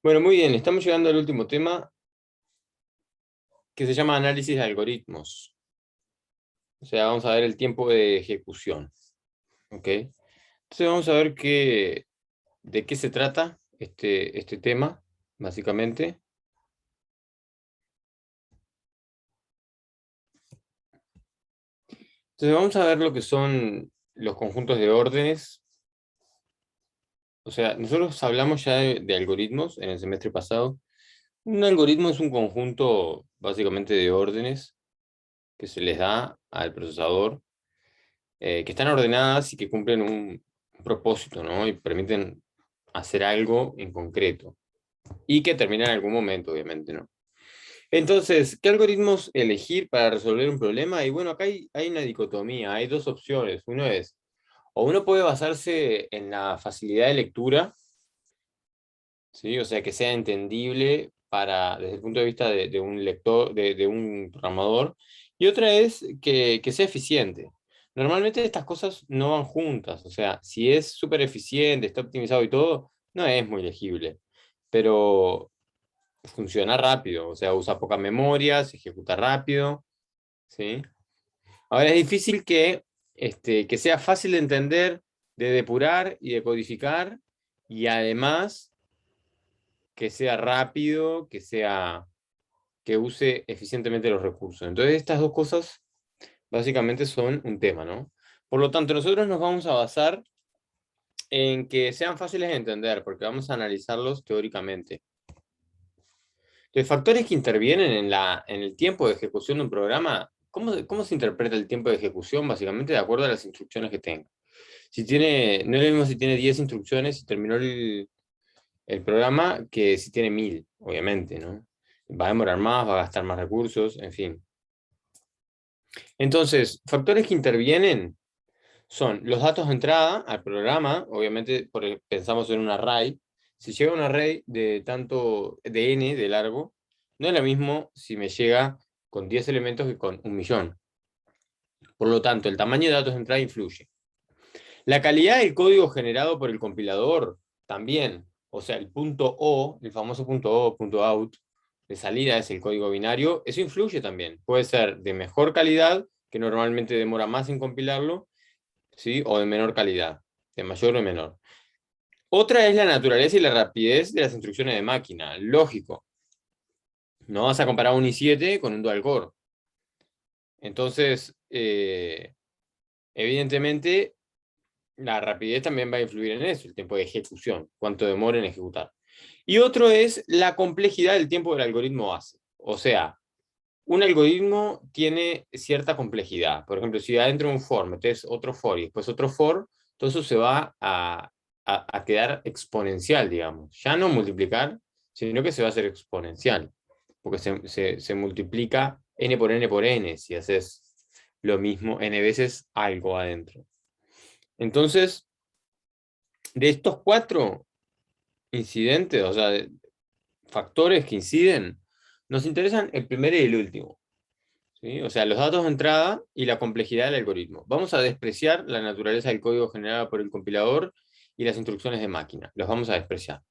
Bueno, muy bien, estamos llegando al último tema que se llama análisis de algoritmos. O sea, vamos a ver el tiempo de ejecución. ¿Ok? Entonces vamos a ver de qué se trata este tema, básicamente. Entonces vamos a ver lo que son los conjuntos de órdenes. O sea, nosotros hablamos ya de algoritmos en el semestre pasado. Un algoritmo es un conjunto básicamente de órdenes que se les da al procesador, que están ordenadas y que cumplen un propósito, ¿no? Y permiten hacer algo en concreto. Y que termina en algún momento, obviamente, ¿no? Entonces, ¿qué algoritmos elegir para resolver un problema? Y bueno, acá hay una dicotomía, hay dos opciones. Uno es, o uno puede basarse en la facilidad de lectura, ¿sí? O sea, que sea entendible desde el punto de vista de un lector, de un programador. Y otra es que sea eficiente. Normalmente estas cosas no van juntas. O sea, si es súper eficiente, está optimizado y todo, no es muy legible. Pero funciona rápido. O sea, usa poca memoria, se ejecuta rápido, ¿sí? Ahora es difícil que sea fácil de entender, de depurar y de codificar. Y además que sea rápido, que use eficientemente los recursos. Entonces, estas dos cosas básicamente son un tema, ¿no? Por lo tanto, nosotros nos vamos a basar en que sean fáciles de entender, porque vamos a analizarlos teóricamente. Entonces, factores que intervienen en el tiempo de ejecución de un programa, ¿cómo se interpreta el tiempo de ejecución? Básicamente de acuerdo a las instrucciones que tenga. No es lo mismo si tiene 10 instrucciones y terminó el programa que si tiene 1000, obviamente, ¿no? Va a demorar más, va a gastar más recursos, en fin. Entonces, factores que intervienen son los datos de entrada al programa, obviamente pensamos en un array. Si llega un array de de n de largo, no es lo mismo si me llega con 10 elementos que con 1.000.000. Por lo tanto, el tamaño de datos de entrada influye. La calidad del código generado por el compilador también. O sea, el punto O, el famoso punto O, punto out, de salida es el código binario, eso influye también. Puede ser de mejor calidad, que normalmente demora más en compilarlo, ¿sí? O de menor calidad, de mayor o menor. Otra es la naturaleza y la rapidez de las instrucciones de máquina. Lógico. No vas a comparar un i7 con un dual core. Entonces, evidentemente, la rapidez también va a influir en eso, el tiempo de ejecución, cuánto demora en ejecutar. Y otro es la complejidad del tiempo del algoritmo base. O sea, un algoritmo tiene cierta complejidad. Por ejemplo, si adentro de un for metes otro for y después otro for, todo eso se va a quedar exponencial, digamos. Ya no multiplicar, sino que se va a hacer exponencial. Porque se multiplica n por n por n si haces lo mismo n veces algo adentro. Entonces, de estos cuatro incidentes, o sea, factores que inciden, nos interesan el primero y el último. ¿Sí? O sea, los datos de entrada y la complejidad del algoritmo. Vamos a despreciar la naturaleza del código generado por el compilador y las instrucciones de máquina. Los vamos a despreciar.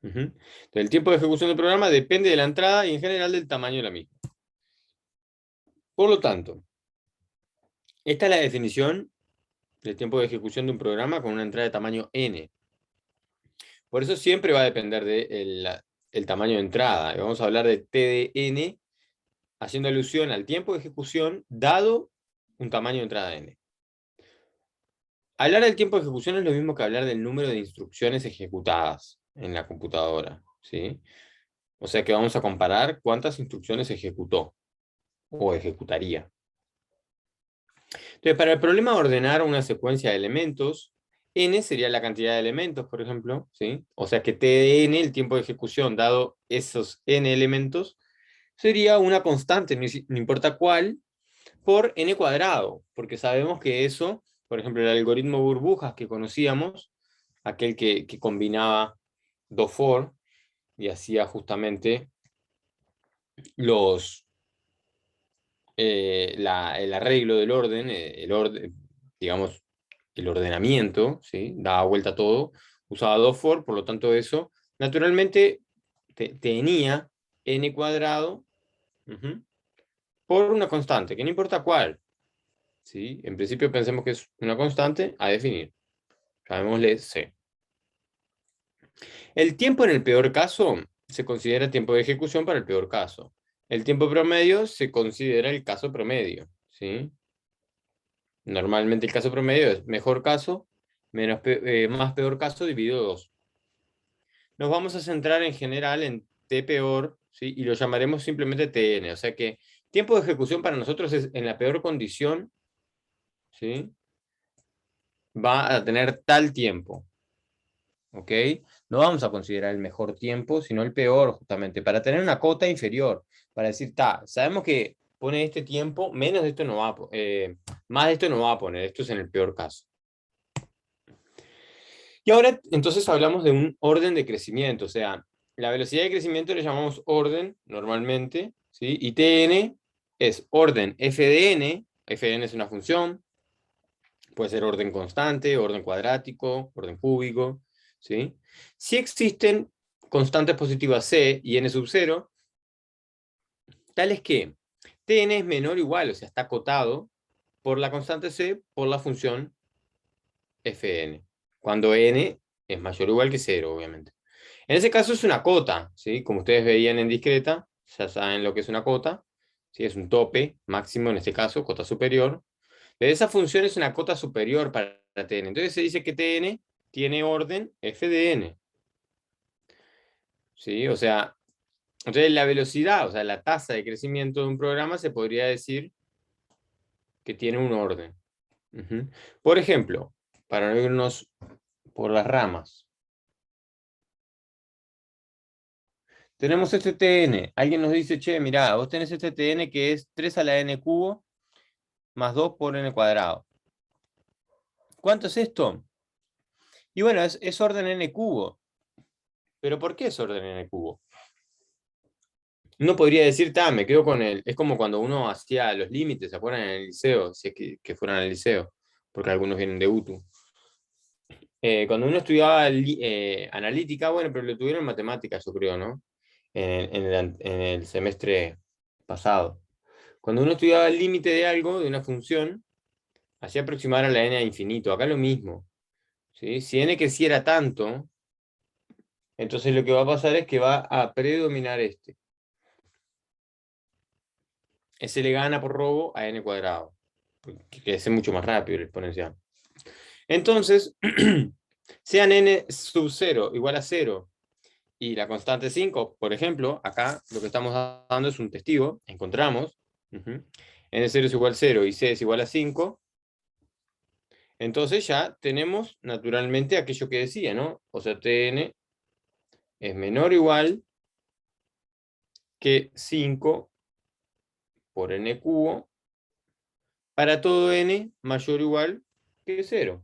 Entonces, el tiempo de ejecución del programa depende de la entrada y en general del tamaño de la misma. Por lo tanto, esta es la definición del tiempo de ejecución de un programa con una entrada de tamaño n. Por eso siempre va a depender del tamaño de entrada. Y vamos a hablar de T de n haciendo alusión al tiempo de ejecución dado un tamaño de entrada n. Hablar del tiempo de ejecución es lo mismo que hablar del número de instrucciones ejecutadas en la computadora, ¿sí? O sea que vamos a comparar cuántas instrucciones ejecutó o ejecutaría. Entonces, para el problema de ordenar una secuencia de elementos, n sería la cantidad de elementos, por ejemplo, ¿sí? O sea que t de n, el tiempo de ejecución dado esos n elementos, sería una constante, no importa cuál, por n cuadrado, porque sabemos que eso, por ejemplo, el algoritmo burbujas que conocíamos, aquel que combinaba dos for y hacía justamente el arreglo del orden, digamos, el ordenamiento, ¿sí? Daba vuelta a todo, usaba 2 for, por lo tanto eso, naturalmente tenía n cuadrado por una constante, que no importa cuál, ¿sí? En principio pensemos que es una constante a definir, llamémosle c. El tiempo en el peor caso se considera tiempo de ejecución para el peor caso. El tiempo promedio se considera el caso promedio, ¿sí? Normalmente el caso promedio es mejor caso más peor caso dividido 2. Nos vamos a centrar en general en T peor, ¿sí? Y lo llamaremos simplemente Tn. O sea que tiempo de ejecución para nosotros es en la peor condición, ¿sí? Va a tener tal tiempo, ¿ok? No vamos a considerar el mejor tiempo, sino el peor, justamente, para tener una cota inferior, para decir, sabemos que pone este tiempo, menos de esto no va más de esto no va a poner, esto es en el peor caso. Y ahora entonces hablamos de un orden de crecimiento, o sea, la velocidad de crecimiento le llamamos orden normalmente, ¿sí? Y Tn es orden f de n, f de n es una función, puede ser orden constante, orden cuadrático, orden cúbico, ¿sí? Si existen constantes positivas c y n sub 0, tales que Tn es menor o igual, o sea, está acotado por la constante c por la función fn, cuando n es mayor o igual que 0, obviamente. En ese caso es una cota, ¿sí? Como ustedes veían en discreta, ya saben lo que es una cota, ¿sí? Es un tope máximo, en este caso, cota superior. Pero esa función es una cota superior para Tn. Entonces se dice que Tn tiene orden f de n, ¿sí? O sea, entonces la velocidad, o sea, la tasa de crecimiento de un programa se podría decir que tiene un orden. Por ejemplo, para no irnos por las ramas, tenemos este Tn. Alguien nos dice, che, mirá, vos tenés este Tn que es 3 a la n cubo más 2 por n cuadrado. ¿Cuánto es esto? Y bueno, es orden n cubo. ¿Pero por qué es orden n cubo? Uno podría decir, me quedo con el... Es como cuando uno hacía los límites, ¿se acuerdan en el liceo? Si es que fueran al liceo, porque algunos vienen de UTU. Cuando uno estudiaba analítica, bueno, pero lo tuvieron en matemáticas, yo creo, ¿no? En el semestre pasado. Cuando uno estudiaba el límite de algo, de una función, hacía aproximar a la n a infinito. Acá lo mismo, ¿sí? Si n creciera tanto, entonces lo que va a pasar es que va a predominar este. Ese le gana por robo a n cuadrado, que crece mucho más rápido el exponencial. Entonces, sean n sub 0 igual a 0 y la constante 5, por ejemplo, acá lo que estamos dando es un testigo, encontramos, n0 es igual a 0 y c es igual a 5, entonces ya tenemos naturalmente aquello que decía, ¿no? O sea, Tn es menor o igual que 5 por n cubo para todo n mayor o igual que 0.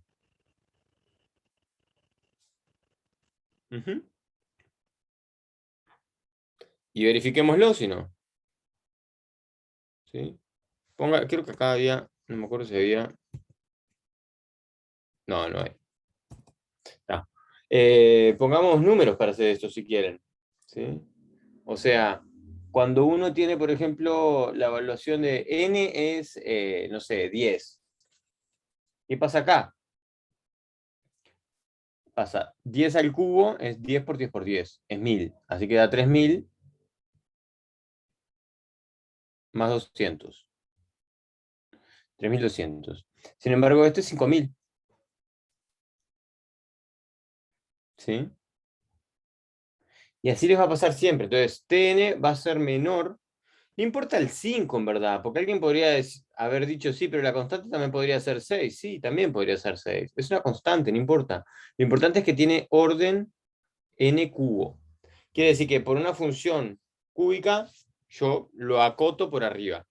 Y verifiquémoslo si no. ¿Sí? Creo que acá había, no me acuerdo si había... No, no hay. No. Pongamos números para hacer esto si quieren. ¿Sí? O sea, cuando uno tiene, por ejemplo, la evaluación de n es, no sé, 10. ¿Qué pasa acá? Pasa 10 al cubo es 10 por 10 por 10. Es 1000. Así que da 3000 más 200. 3200. Sin embargo, este es 5000. ¿Sí? Y así les va a pasar siempre. Entonces, Tn va a ser menor. No importa el 5 en verdad, porque alguien podría haber dicho sí, pero la constante también podría ser 6. Sí, también podría ser 6. Es una constante, no importa. Lo importante es que tiene orden n cubo. Quiere decir que por una función cúbica, yo lo acoto por arriba.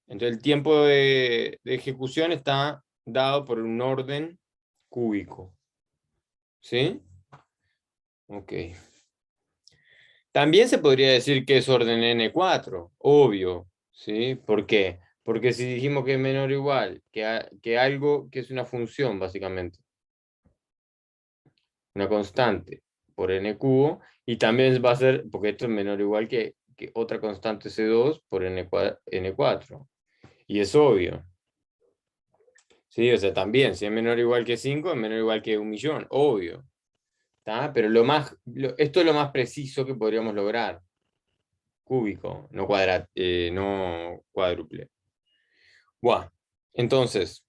Entonces el tiempo de ejecución está dado por un orden cúbico. ¿Sí? Ok. También se podría decir que es orden n4, obvio, ¿sí? ¿Por qué? Porque si dijimos que es menor o igual que algo que es una función, básicamente, una constante por n cubo, y también va a ser, porque esto es menor o igual que otra constante C2 por n4. Y es obvio. Sí, o sea, también, si es menor o igual que 5 es menor o igual que 1.000.000, obvio. ¿Tá? Pero esto es lo más preciso que podríamos lograr. Cúbico, no cuádruple. Buah. Entonces,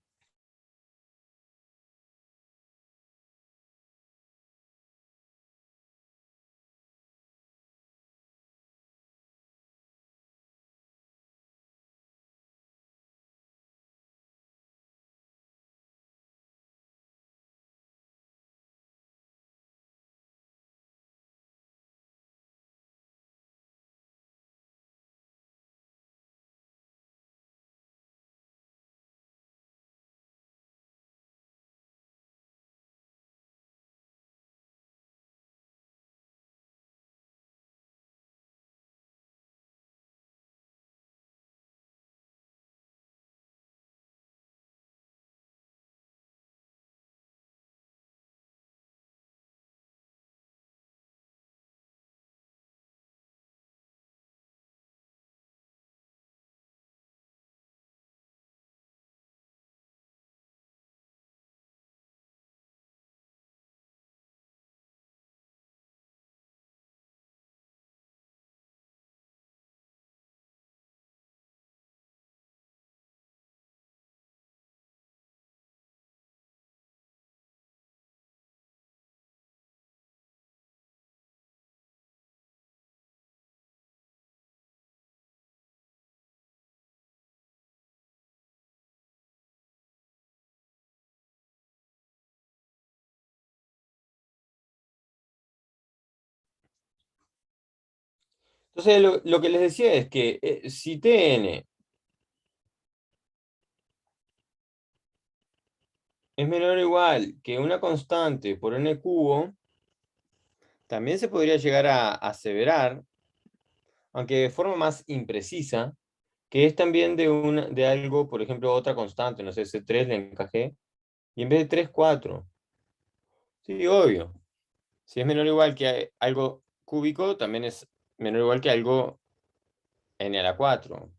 lo que les decía es que si Tn es menor o igual que una constante por n cubo, también se podría llegar a aseverar, aunque de forma más imprecisa, que es también de algo, por ejemplo, otra constante, no sé, C3 le encajé, y en vez de 3 4. Sí, obvio. Si es menor o igual que algo cúbico, también es menor o igual que algo n a la 4.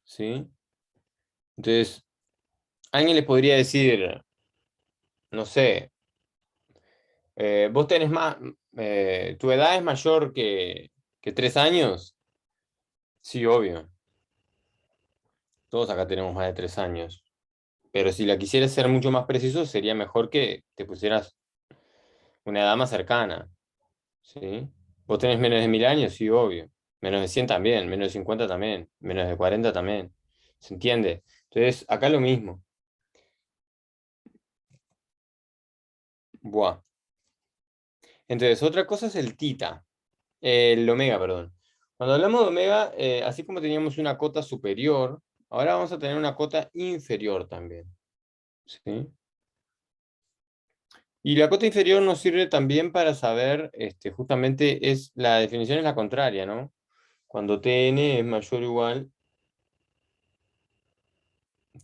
¿Sí? Entonces, alguien les podría decir, no sé, vos tenés más, tu edad es mayor que 3 años. Sí, obvio. Todos acá tenemos más de 3 años. Pero si la quisieras ser mucho más preciso, sería mejor que te pusieras una edad más cercana. ¿Sí? Vos tenés menos de 1.000 años, sí, obvio. Menos de 100 también, menos de 50 también, menos de 40 también. ¿Se entiende? Entonces, acá lo mismo. Buah. Entonces, otra cosa es el tita, el omega, perdón. Cuando hablamos de omega, así como teníamos una cota superior, ahora vamos a tener una cota inferior también. ¿Sí? Y la cota inferior nos sirve también para saber, justamente, la definición es la contraria, ¿no? Cuando Tn es mayor o igual,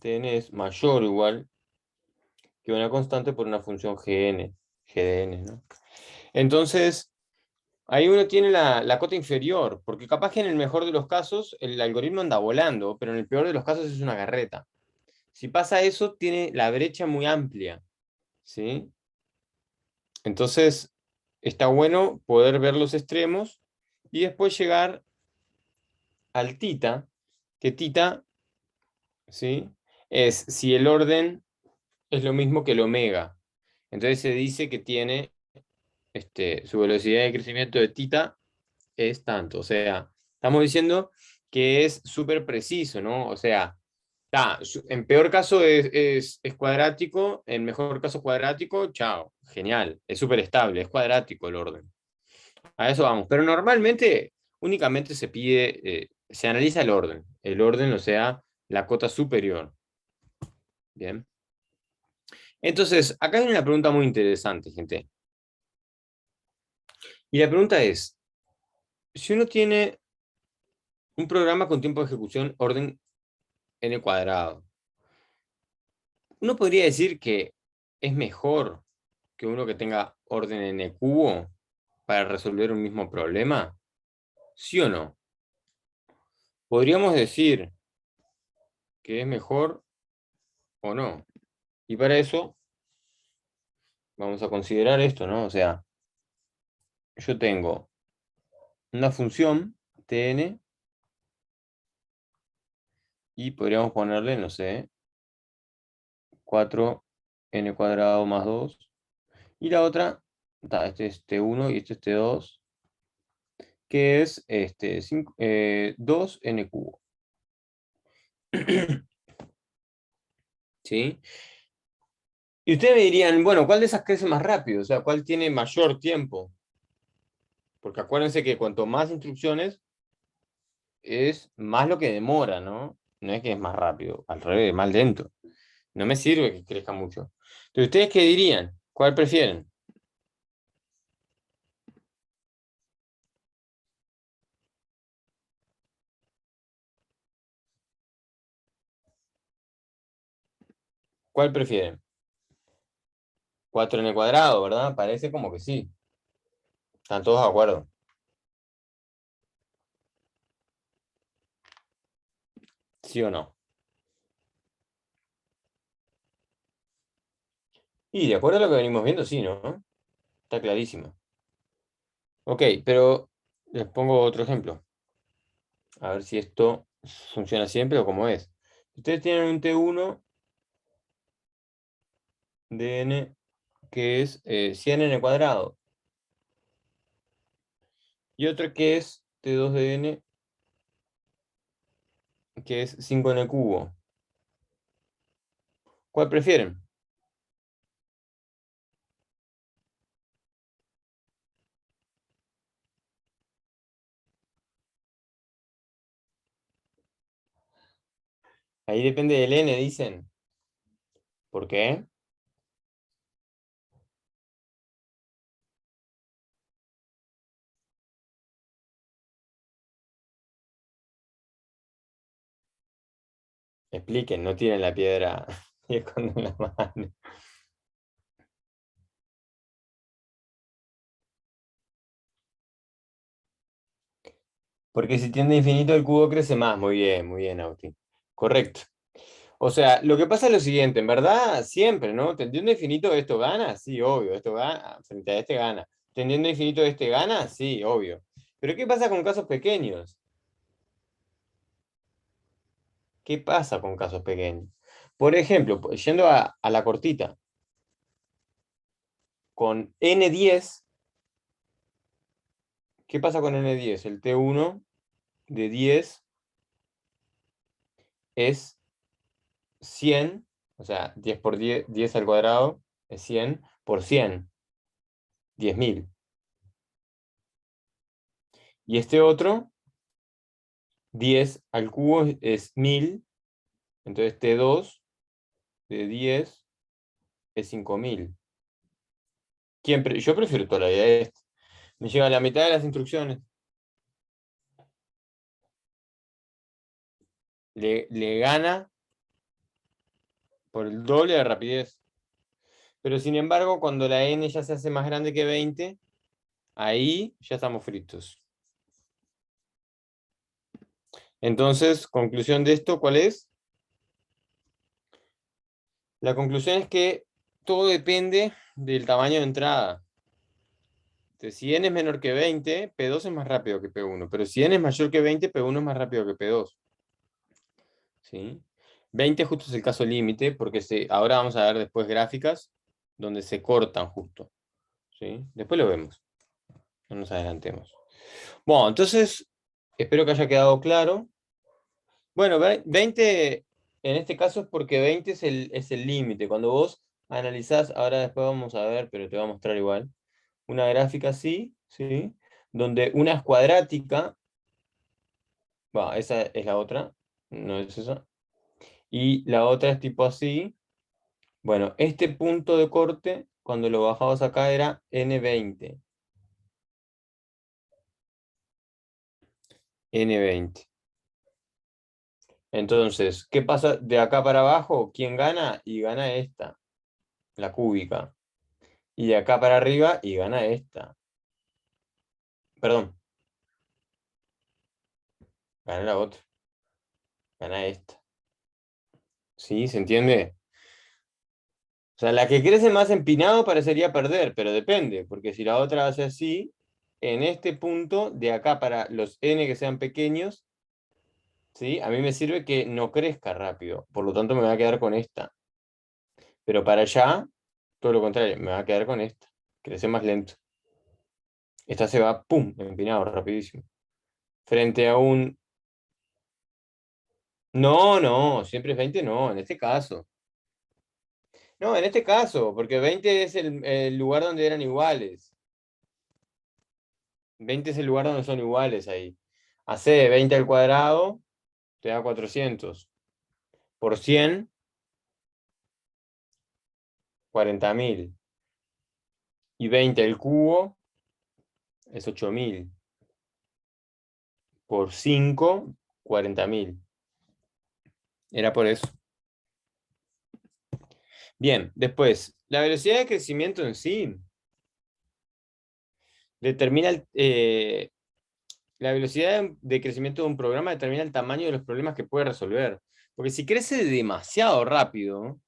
Tn es mayor o igual que una constante por una función G de n, ¿no? Entonces, ahí uno tiene la cota inferior, porque capaz que en el mejor de los casos el algoritmo anda volando, pero en el peor de los casos es una carreta. Si pasa eso, tiene la brecha muy amplia, ¿sí? Entonces, está bueno poder ver los extremos y después llegar al tita, que tita, ¿sí? Es si el orden es lo mismo que el omega. Entonces se dice que tiene su velocidad de crecimiento de tita es tanto. O sea, estamos diciendo que es súper preciso, ¿no? O sea, en peor caso es cuadrático, en mejor caso cuadrático, chao, genial, es súper estable, es cuadrático el orden. A eso vamos. Pero normalmente únicamente se pide, se analiza el orden, o sea, la cota superior. Bien. Entonces, acá hay una pregunta muy interesante, gente. Y la pregunta es, si uno tiene Un programa con tiempo de ejecución orden n cuadrado. Uno podría decir que es mejor que uno que tenga orden n cubo para resolver un mismo problema. ¿Sí o no? Podríamos decir que es mejor o no. Y para eso vamos a considerar esto, ¿no? O sea, yo tengo una función Tn y podríamos ponerle, no sé, 4n cuadrado más 2. Y la otra, este es T1 y este es T2, que es 2n cubo. ¿Sí? Y ustedes me dirían, bueno, ¿cuál de esas crece más rápido? O sea, ¿cuál tiene mayor tiempo? Porque acuérdense que cuanto más instrucciones, es más lo que demora, ¿no? No es que es más rápido, al revés, más lento. No me sirve que crezca mucho. Entonces, ¿ustedes qué dirían? ¿Cuál prefieren? ¿Cuál prefieren? 4n cuadrado, ¿verdad? Parece como que sí. ¿Están todos de acuerdo? ¿Sí o no? Y de acuerdo a lo que venimos viendo, sí, ¿no? Está clarísimo. Ok, pero les pongo otro ejemplo. A ver si esto funciona siempre o cómo es. Ustedes tienen un T1 de n que es 100n cuadrado. Y otro que es T2 de n que es 5n cubo. ¿Cuál prefieren? Ahí depende del n, dicen. ¿Por qué? Expliquen, no tienen la piedra y esconden la mano. Porque si tiende a infinito, el cubo crece más. Muy bien, Agustín. Correcto. O sea, lo que pasa es lo siguiente, en verdad, siempre, ¿no? Tendiendo a infinito, ¿esto gana? Sí, obvio, esto gana, frente a este gana. Tendiendo a infinito, ¿este gana? Sí, obvio. Pero ¿qué pasa con casos pequeños? ¿Qué pasa con casos pequeños? Por ejemplo, yendo a la cortita, con n10, ¿qué pasa con n10? El T1 de 10 es 100, o sea, 10 por 10, 10 al cuadrado es 100 por 100, 10.000. Y este otro, 10 al cubo es 1000, entonces T2 de 10 es 5000. Yo prefiero toda la vida esta. Me llega a la mitad de las instrucciones. Le gana por el doble de rapidez. Pero sin embargo, cuando la n ya se hace más grande que 20, ahí ya estamos fritos. Entonces, conclusión de esto, ¿cuál es? La conclusión es que todo depende del tamaño de entrada. Entonces, si n es menor que 20, P2 es más rápido que P1. Pero si n es mayor que 20, P1 es más rápido que P2. ¿Sí? 20 justo es el caso límite, porque ahora vamos a ver después gráficas donde se cortan justo. ¿Sí? Después lo vemos. No nos adelantemos. Bueno, entonces, espero que haya quedado claro. Bueno, 20 en este caso es porque 20 es el límite. Cuando vos analizás, ahora después vamos a ver, pero te voy a mostrar igual, una gráfica así, ¿sí? Donde una es cuadrática, va, esa es la otra, no es esa, y la otra es tipo así. Bueno, este punto de corte, cuando lo bajabas acá, era N20. N20. Entonces, ¿qué pasa de acá para abajo? ¿Quién gana? Y gana esta, la cúbica. Y de acá para arriba, y gana esta. Perdón, gana la otra, gana esta. ¿Sí? ¿Se entiende? O sea, la que crece más empinado parecería perder, pero depende, porque si la otra hace así, en este punto, de acá para los n que sean pequeños, ¿sí? A mí me sirve que no crezca rápido, por lo tanto me voy a quedar con esta. Pero para allá, todo lo contrario, me va a quedar con esta, crece más lento. Esta se va, ¡pum!, empinado rapidísimo. Frente a un... No, no, siempre es 20, no, en este caso. No, en este caso, porque 20 es el lugar donde eran iguales. 20 es el lugar donde son iguales ahí. Hace 20 al cuadrado, te da 400. Por 100, 40.000. Y 20 al cubo es 8.000. Por 5, 40.000. Era por eso. Bien, después, la velocidad de crecimiento en sí determina la velocidad de crecimiento de un programa determina el tamaño de los problemas que puede resolver. Porque si crece demasiado rápido,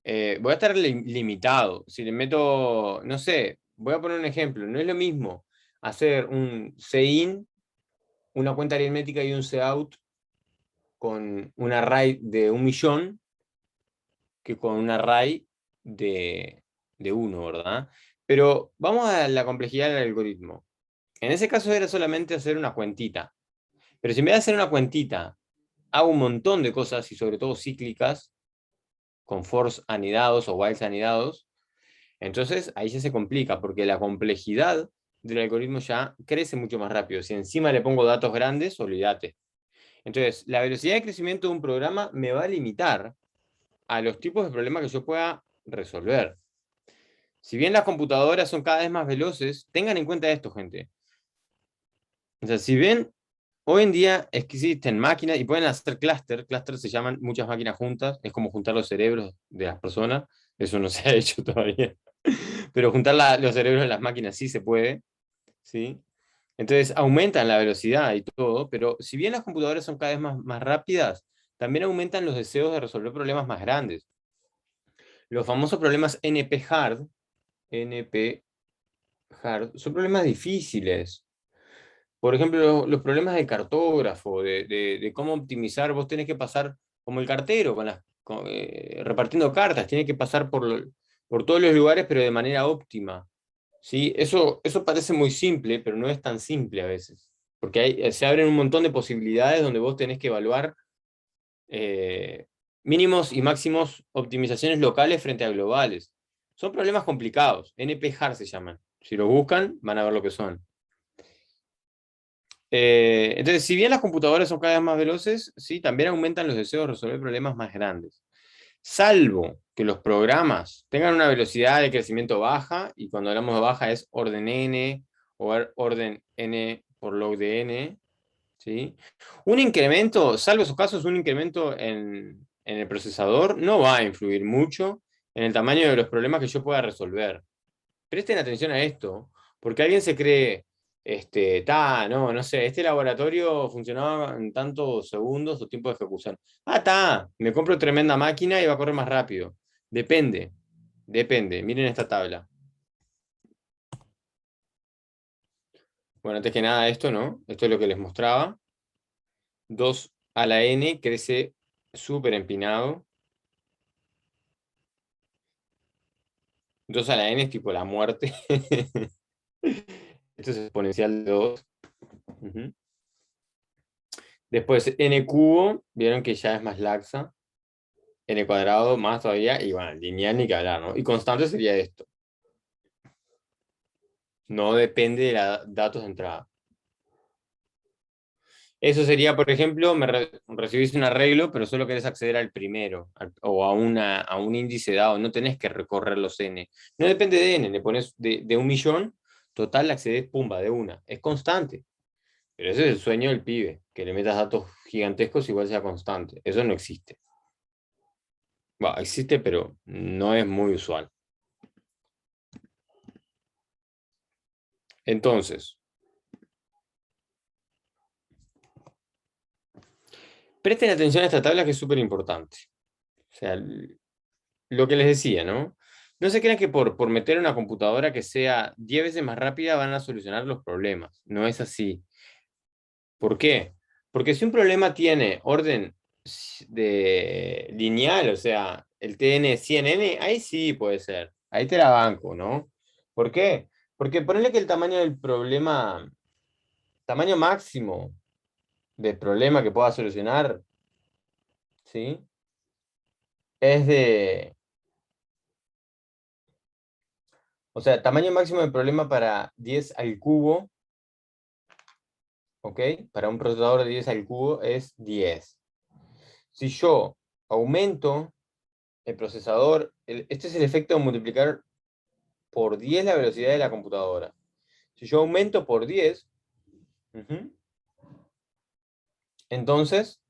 voy a estar limitado. Si le meto, no sé, voy a poner un ejemplo, no es lo mismo hacer un in, una cuenta aritmética y un out con un array de 1.000.000 que con un array de 1, ¿verdad? Pero vamos a la complejidad del algoritmo. En ese caso era solamente hacer una cuentita. Pero si en vez de hacer una cuentita, hago un montón de cosas y sobre todo cíclicas, con for's anidados o whiles anidados, entonces ahí ya se complica, porque la complejidad del algoritmo ya crece mucho más rápido. Si encima le pongo datos grandes, olvídate. Entonces, la velocidad de crecimiento de un programa me va a limitar a los tipos de problemas que yo pueda resolver. Si bien las computadoras son cada vez más veloces, tengan en cuenta esto, gente. O sea, si bien hoy en día existen máquinas y pueden hacer clúster se llaman muchas máquinas juntas, es como juntar los cerebros de las personas, eso no se ha hecho todavía, pero juntar los cerebros de las máquinas sí se puede, ¿sí? Entonces aumentan la velocidad y todo, pero si bien las computadoras son cada vez más rápidas, también aumentan los deseos de resolver problemas más grandes. Los famosos problemas NP hard, son problemas difíciles. Por ejemplo, los problemas de cartógrafo, de cómo optimizar, vos tenés que pasar como el cartero, repartiendo cartas, tiene que pasar por todos los lugares, pero de manera óptima. ¿Sí? Eso parece muy simple, pero no es tan simple a veces. Porque se abren un montón de posibilidades donde vos tenés que evaluar eh, mínimos y máximos optimizaciones locales frente a globales. Son problemas complicados, NP-hard se llaman. Si lo buscan, van a ver lo que son. Entonces, si bien las computadoras son cada vez más veloces, sí, también aumentan los deseos de resolver problemas más grandes. Salvo que los programas tengan una velocidad de crecimiento baja, y cuando hablamos de baja es orden n o orden n por log de n, ¿sí? Un incremento, salvo esos casos, un incremento en el procesador no va a influir mucho en el tamaño de los problemas que yo pueda resolver. Presten atención a esto, porque alguien se cree, no sé, este laboratorio funcionaba en tantos segundos o tiempo de ejecución. Me compro tremenda máquina y va a correr más rápido. Depende, miren esta tabla. Bueno, antes que nada esto, ¿no? Esto es lo que les mostraba. 2 a la n crece súper empinado. 2 a la n es tipo la muerte. Esto es exponencial de 2. Ujú. Después n cubo, vieron que ya es más laxa. N cuadrado más todavía, y bueno, lineal ni que hablar, ¿no? Y constante sería esto. No depende de los datos de entrada. Eso sería, por ejemplo, recibís un arreglo, pero solo querés acceder al primero, o a un índice dado, no tenés que recorrer los n. No depende de n, le pones de 1.000.000, total accedes, pumba, de una. Es constante. Pero ese es el sueño del pibe, que le metas datos gigantescos igual sea constante. Eso no existe. Bueno, existe, pero no es muy usual. Entonces, presten atención a esta tabla que es súper importante. O sea, lo que les decía, ¿no? No se crean que por meter una computadora que sea 10 veces más rápida van a solucionar los problemas. No es así. ¿Por qué? Porque si un problema tiene orden de lineal, o sea, el TN 100N, ahí sí puede ser. Ahí te la banco, ¿no? ¿Por qué? Porque ponerle que el tamaño del problema, tamaño máximo del problema que pueda solucionar, ¿sí? Es de, o sea, tamaño máximo del problema para 10 al cubo, ¿ok? Para un procesador de 10 al cubo es 10. Si yo aumento el procesador, este es el efecto de multiplicar por 10 la velocidad de la computadora. Si yo aumento por 10, entonces,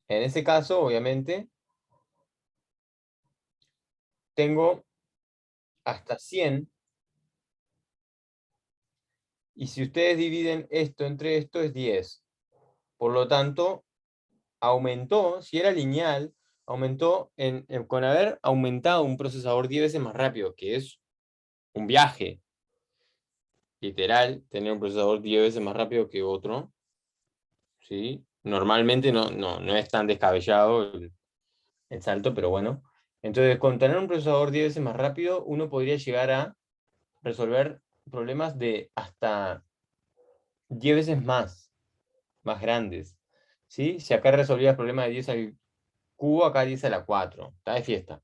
en ese caso, obviamente, tengo hasta 100. Y si ustedes dividen esto entre esto, es 10. Por lo tanto, aumentó, si era lineal, aumentó con haber aumentado un procesador 10 veces más rápido, que es un viaje, literal, tener un procesador 10 veces más rápido que otro, ¿sí? Normalmente no es tan descabellado el salto, pero bueno. Entonces, con tener un procesador 10 veces más rápido, uno podría llegar a resolver problemas de hasta 10 veces más grandes, ¿sí? Si acá resolvías problemas de 10 al cubo, acá 10 a la 4, está de fiesta.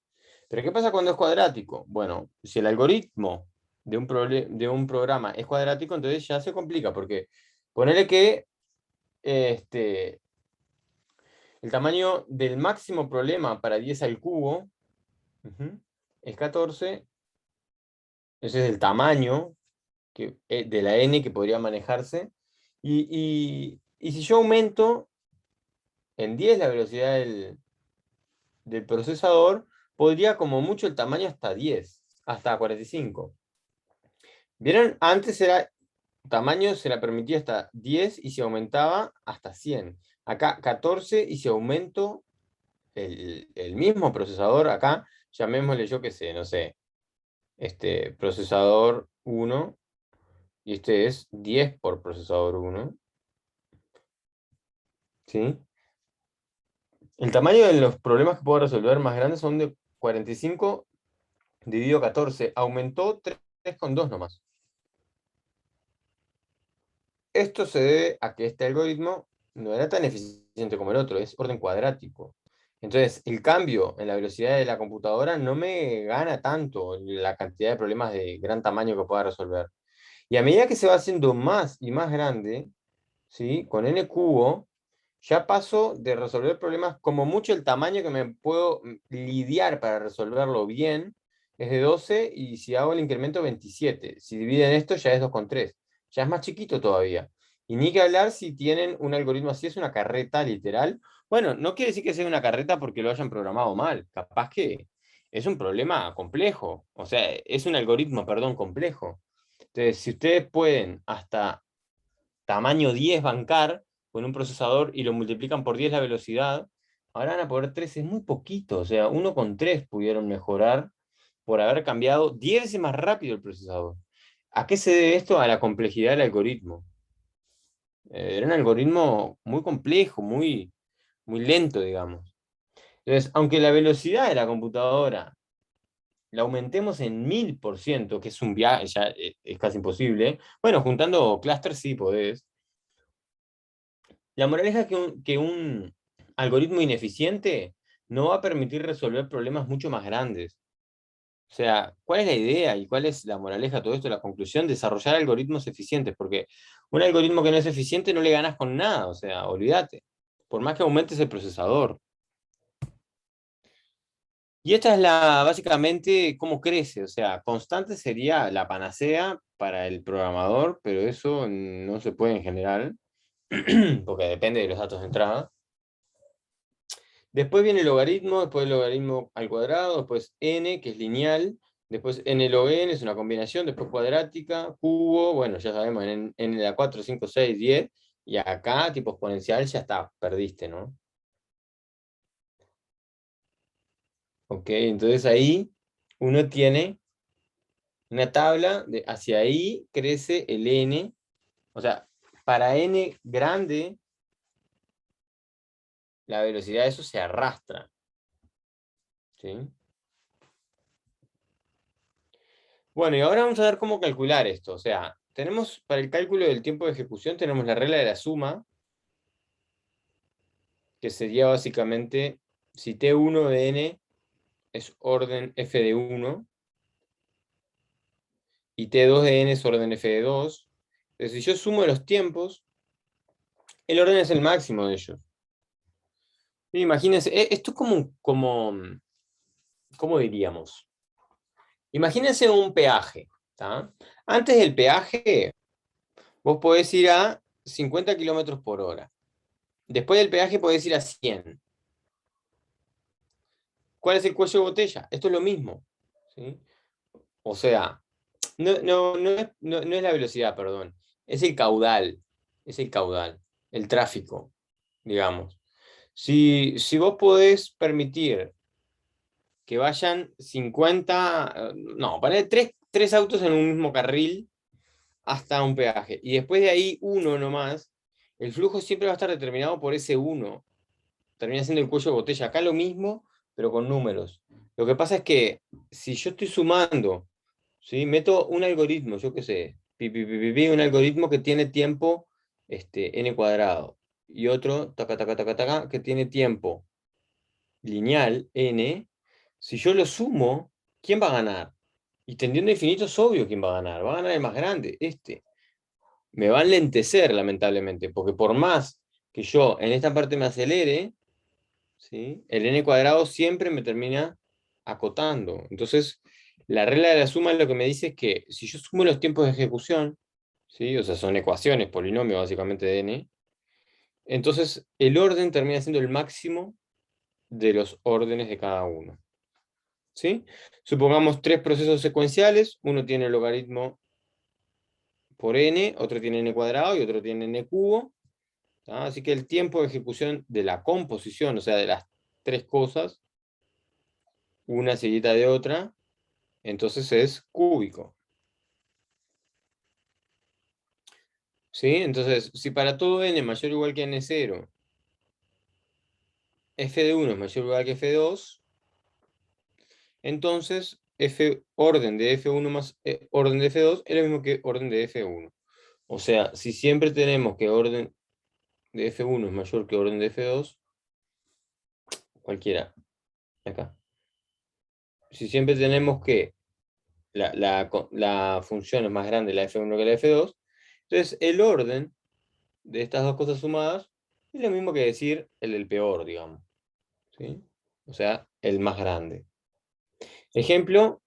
Pero ¿qué pasa cuando es cuadrático? Bueno, si el algoritmo de un programa es cuadrático, entonces ya se complica, porque ponele que este, el tamaño del máximo problema para 10 al cubo es 14, ese es el tamaño de la n que podría manejarse, y si yo aumento en 10 la velocidad del procesador, podría como mucho el tamaño hasta 10, hasta 45. ¿Vieron? Antes era tamaño se la permitía hasta 10 y se aumentaba hasta 100. Acá 14 y si aumento el mismo procesador, acá llamémosle yo que sé, no sé, procesador 1 y este es 10 por procesador 1, ¿sí? El tamaño de los problemas que puedo resolver más grandes son de 45 dividido 14. Aumentó 3,2 nomás. Esto se debe a que este algoritmo no era tan eficiente como el otro, es orden cuadrático. Entonces, el cambio en la velocidad de la computadora no me gana tanto la cantidad de problemas de gran tamaño que pueda resolver. Y a medida que se va haciendo más y más grande, ¿sí? Con n cubo, ya paso de resolver problemas como mucho el tamaño que me puedo lidiar para resolverlo bien es de 12 y si hago el incremento 27. Si dividen esto ya es 2,3. Ya es más chiquito todavía. Y ni que hablar si tienen un algoritmo así, es una carreta literal. Bueno, no quiere decir que sea una carreta porque lo hayan programado mal. Capaz que es un problema complejo. O sea, es un algoritmo, perdón, complejo. Entonces, si ustedes pueden hasta tamaño 10 bancar con un procesador y lo multiplican por 10 la velocidad, ahora van a poder 3, es muy poquito, o sea, 1,3 pudieron mejorar por haber cambiado 10 veces más rápido el procesador. ¿A qué se debe esto? A la complejidad del algoritmo. Era un algoritmo muy complejo, muy lento, digamos. Entonces, aunque la velocidad de la computadora la aumentemos en 1000%, que es un viaje, ya es casi imposible, bueno, juntando clusters sí podés. La moraleja es que un algoritmo ineficiente no va a permitir resolver problemas mucho más grandes. O sea, ¿cuál es la idea y cuál es la moraleja de todo esto? La conclusión, desarrollar algoritmos eficientes, porque un algoritmo que no es eficiente no le ganas con nada, o sea, olvídate. Por más que aumentes el procesador. Y esta es básicamente, cómo crece. O sea, constante sería la panacea para el programador, pero eso no se puede en general, porque depende de los datos de entrada. Después viene el logaritmo, después el logaritmo al cuadrado, después n, que es lineal, después n log n es una combinación, después cuadrática, cubo, bueno, ya sabemos, n de la 4, 5, 6, 10, y acá, tipo exponencial, ya está, perdiste, ¿no? Ok, entonces ahí uno tiene una tabla, de hacia ahí crece el n, o sea, para n grande, la velocidad de eso se arrastra, ¿sí? Bueno, y ahora vamos a ver cómo calcular esto. O sea, tenemos para el cálculo del tiempo de ejecución, tenemos la regla de la suma, que sería básicamente, si T1 de n es orden f de 1, y T2 de n es orden f de 2, entonces si yo sumo los tiempos, el orden es el máximo de ellos. Imagínense, esto es ¿cómo diríamos? Imagínense un peaje, ¿tá? Antes del peaje, vos podés ir a 50 kilómetros por hora. Después del peaje podés ir a 100. ¿Cuál es el cuello de botella? Esto es lo mismo, ¿sí? O sea, no es la velocidad, perdón. Es el caudal. Es el caudal. El tráfico, digamos. Si vos podés permitir que vayan 50, no, poner tres autos en un mismo carril hasta un peaje, y después de ahí uno nomás, el flujo siempre va a estar determinado por ese uno. Termina siendo el cuello de botella. Acá lo mismo, pero con números. Lo que pasa es que si yo estoy sumando, ¿sí? Meto un algoritmo, yo qué sé, un algoritmo que tiene tiempo n cuadrado, y otro, taca, taca, taca, taca, que tiene tiempo lineal, n. Si yo lo sumo, ¿quién va a ganar? Y tendiendo a infinito es obvio quién va a ganar. Va a ganar el más grande, este. Me va a enlentecer, lamentablemente, porque por más que yo en esta parte me acelere, ¿sí? El n cuadrado siempre me termina acotando. Entonces, la regla de la suma lo que me dice es que si yo sumo los tiempos de ejecución, ¿sí? O sea, son ecuaciones, polinomio básicamente de n, entonces el orden termina siendo el máximo de los órdenes de cada uno. ¿Sí? Supongamos tres procesos secuenciales, uno tiene el logaritmo por n, otro tiene n cuadrado y otro tiene n cubo. ¿Tá? Así que el tiempo de ejecución de la composición, o sea, de las tres cosas, una seguida de otra, entonces es cúbico. ¿Sí? Entonces, si para todo n mayor o igual que n0, f de 1 es mayor o igual que f de 2, entonces orden de f1 más orden de f2 es lo mismo que orden de f1. O sea, si siempre tenemos que orden de f1 es mayor que orden de f2, cualquiera, acá. Si siempre tenemos que la función es más grande la f1 que la f2, entonces el orden de estas dos cosas sumadas es lo mismo que decir el del peor, digamos. ¿Sí? O sea, el más grande. Ejemplo,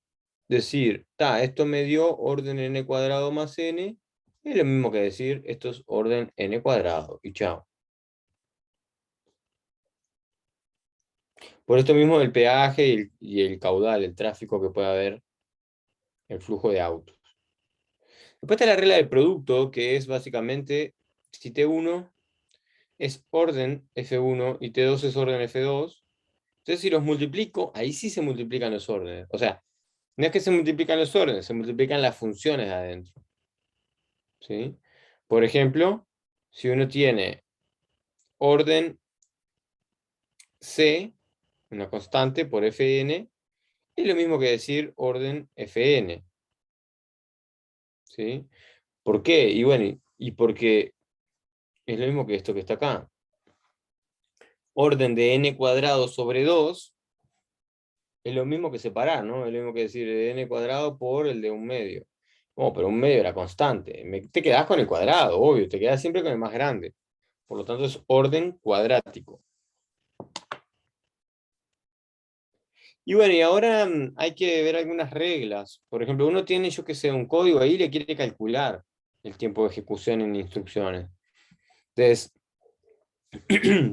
decir, esto me dio orden n cuadrado más n, es lo mismo que decir, esto es orden n cuadrado, y chao. Por esto mismo el peaje y el caudal, el tráfico que puede haber, el flujo de autos. Después está la regla del producto, que es básicamente, si T1 es orden F1 y T2 es orden F2, entonces si los multiplico, ahí sí se multiplican los órdenes. O sea, no es que se multiplican los órdenes, se multiplican las funciones de adentro. ¿Sí? Por ejemplo, si uno tiene orden C, una constante por Fn, es lo mismo que decir orden Fn. ¿Sí? ¿Por qué? Y bueno, y porque es lo mismo que esto que está acá. Orden de n cuadrado sobre 2 es lo mismo que separar, ¿no? Es lo mismo que decir n cuadrado por el de un medio. No, pero un medio era constante. Te quedás con el cuadrado, obvio, te quedás siempre con el más grande. Por lo tanto, es orden cuadrático. Y bueno, y ahora hay que ver algunas reglas. Por ejemplo, uno tiene, yo que sé, un código ahí y le quiere calcular el tiempo de ejecución en instrucciones. Entonces,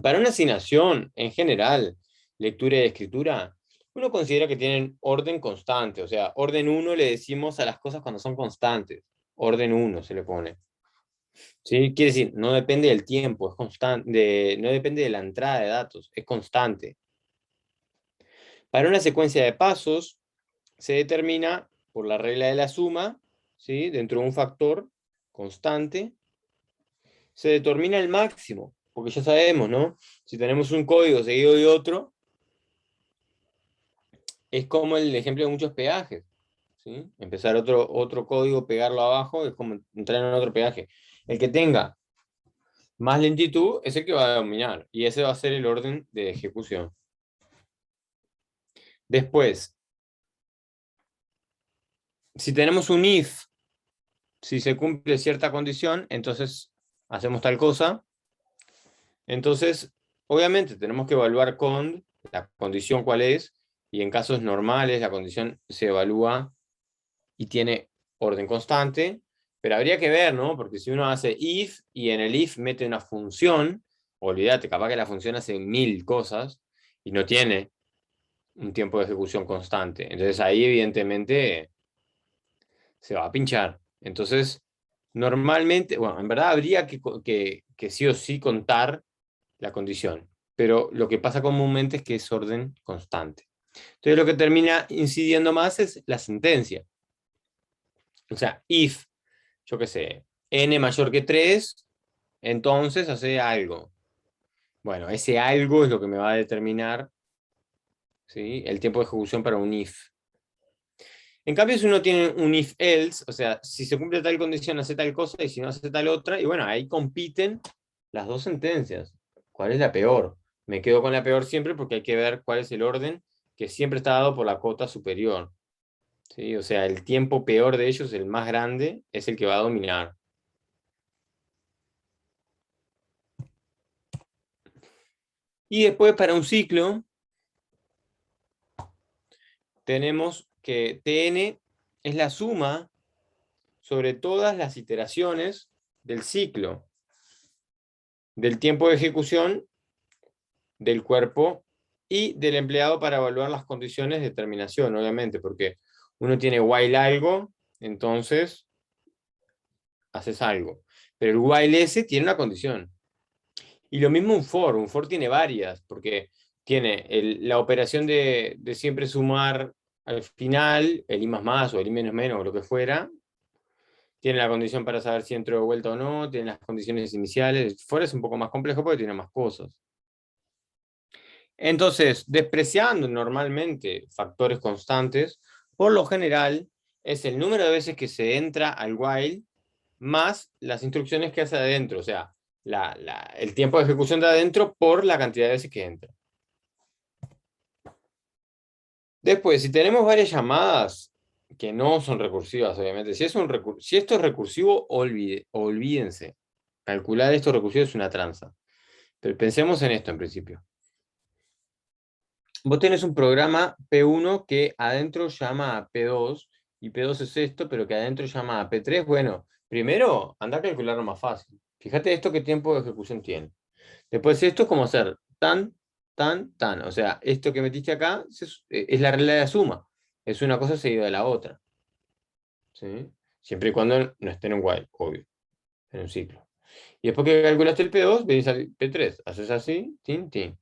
para una asignación en general, lectura y escritura, uno considera que tienen orden constante. O sea, orden uno le decimos a las cosas cuando son constantes. Orden uno se le pone. ¿Sí? Quiere decir, no depende del tiempo, es constante, no depende de la entrada de datos, es constante. Para una secuencia de pasos, se determina por la regla de la suma, ¿sí? Dentro de un factor constante, se determina el máximo, porque ya sabemos, ¿no? Si tenemos un código seguido de otro, es como el ejemplo de muchos peajes, ¿sí? Empezar otro código, pegarlo abajo, es como entrar en otro peaje. El que tenga más lentitud es el que va a dominar, y ese va a ser el orden de ejecución. Después, si tenemos un if, si se cumple cierta condición, entonces hacemos tal cosa. Entonces, obviamente tenemos que evaluar con la condición cuál es, y en casos normales la condición se evalúa y tiene orden constante, pero habría que ver, ¿no? Porque si uno hace if y en el if mete una función, olvídate, capaz que la función hace 1000 cosas y no tiene un tiempo de ejecución constante. Entonces ahí evidentemente se va a pinchar. Entonces, normalmente, bueno, en verdad habría que sí o sí contar la condición, pero lo que pasa comúnmente es que es orden constante. Entonces lo que termina incidiendo más es la sentencia. O sea, if, yo qué sé, n mayor que 3, entonces hace algo. Bueno, ese algo es lo que me va a determinar, ¿sí?, el tiempo de ejecución para un if. En cambio, si uno tiene un if-else, o sea, si se cumple tal condición, hace tal cosa, y si no hace tal otra, y bueno, ahí compiten las dos sentencias. ¿Cuál es la peor? Me quedo con la peor siempre porque hay que ver cuál es el orden que siempre está dado por la cota superior. ¿Sí? O sea, el tiempo peor de ellos, el más grande, es el que va a dominar. Y después, para un ciclo, tenemos que Tn es la suma sobre todas las iteraciones del ciclo, del tiempo de ejecución del cuerpo y del empleado para evaluar las condiciones de terminación, obviamente, porque uno tiene while algo, entonces haces algo. Pero el while ese tiene una condición. Y lo mismo un for tiene varias, porque tiene la operación de siempre sumar al final, el i más o el i menos o lo que fuera. Tiene la condición para saber si entró de vuelta o no, tiene las condiciones iniciales. El for es un poco más complejo porque tiene más cosas. Entonces, despreciando normalmente factores constantes, por lo general es el número de veces que se entra al while más las instrucciones que hace adentro, o sea, el tiempo de ejecución de adentro por la cantidad de veces que entra. Después, si tenemos varias llamadas que no son recursivas, obviamente, si esto es recursivo, olvídense. Calcular esto recursivo es una tranza. Pero pensemos en esto en principio. Vos tenés un programa P1 que adentro llama a P2, y P2 es esto, pero que adentro llama a P3. Bueno, primero anda a calcularlo más fácil. Fíjate esto qué tiempo de ejecución tiene. Después esto es como hacer tan, tan, tan. O sea, esto que metiste acá es la regla de la suma. Es una cosa seguida de la otra. ¿Sí? Siempre y cuando no esté en un while, obvio, en un ciclo. Y después que calculaste el P2, venís al P3. Haces así, tin, tin.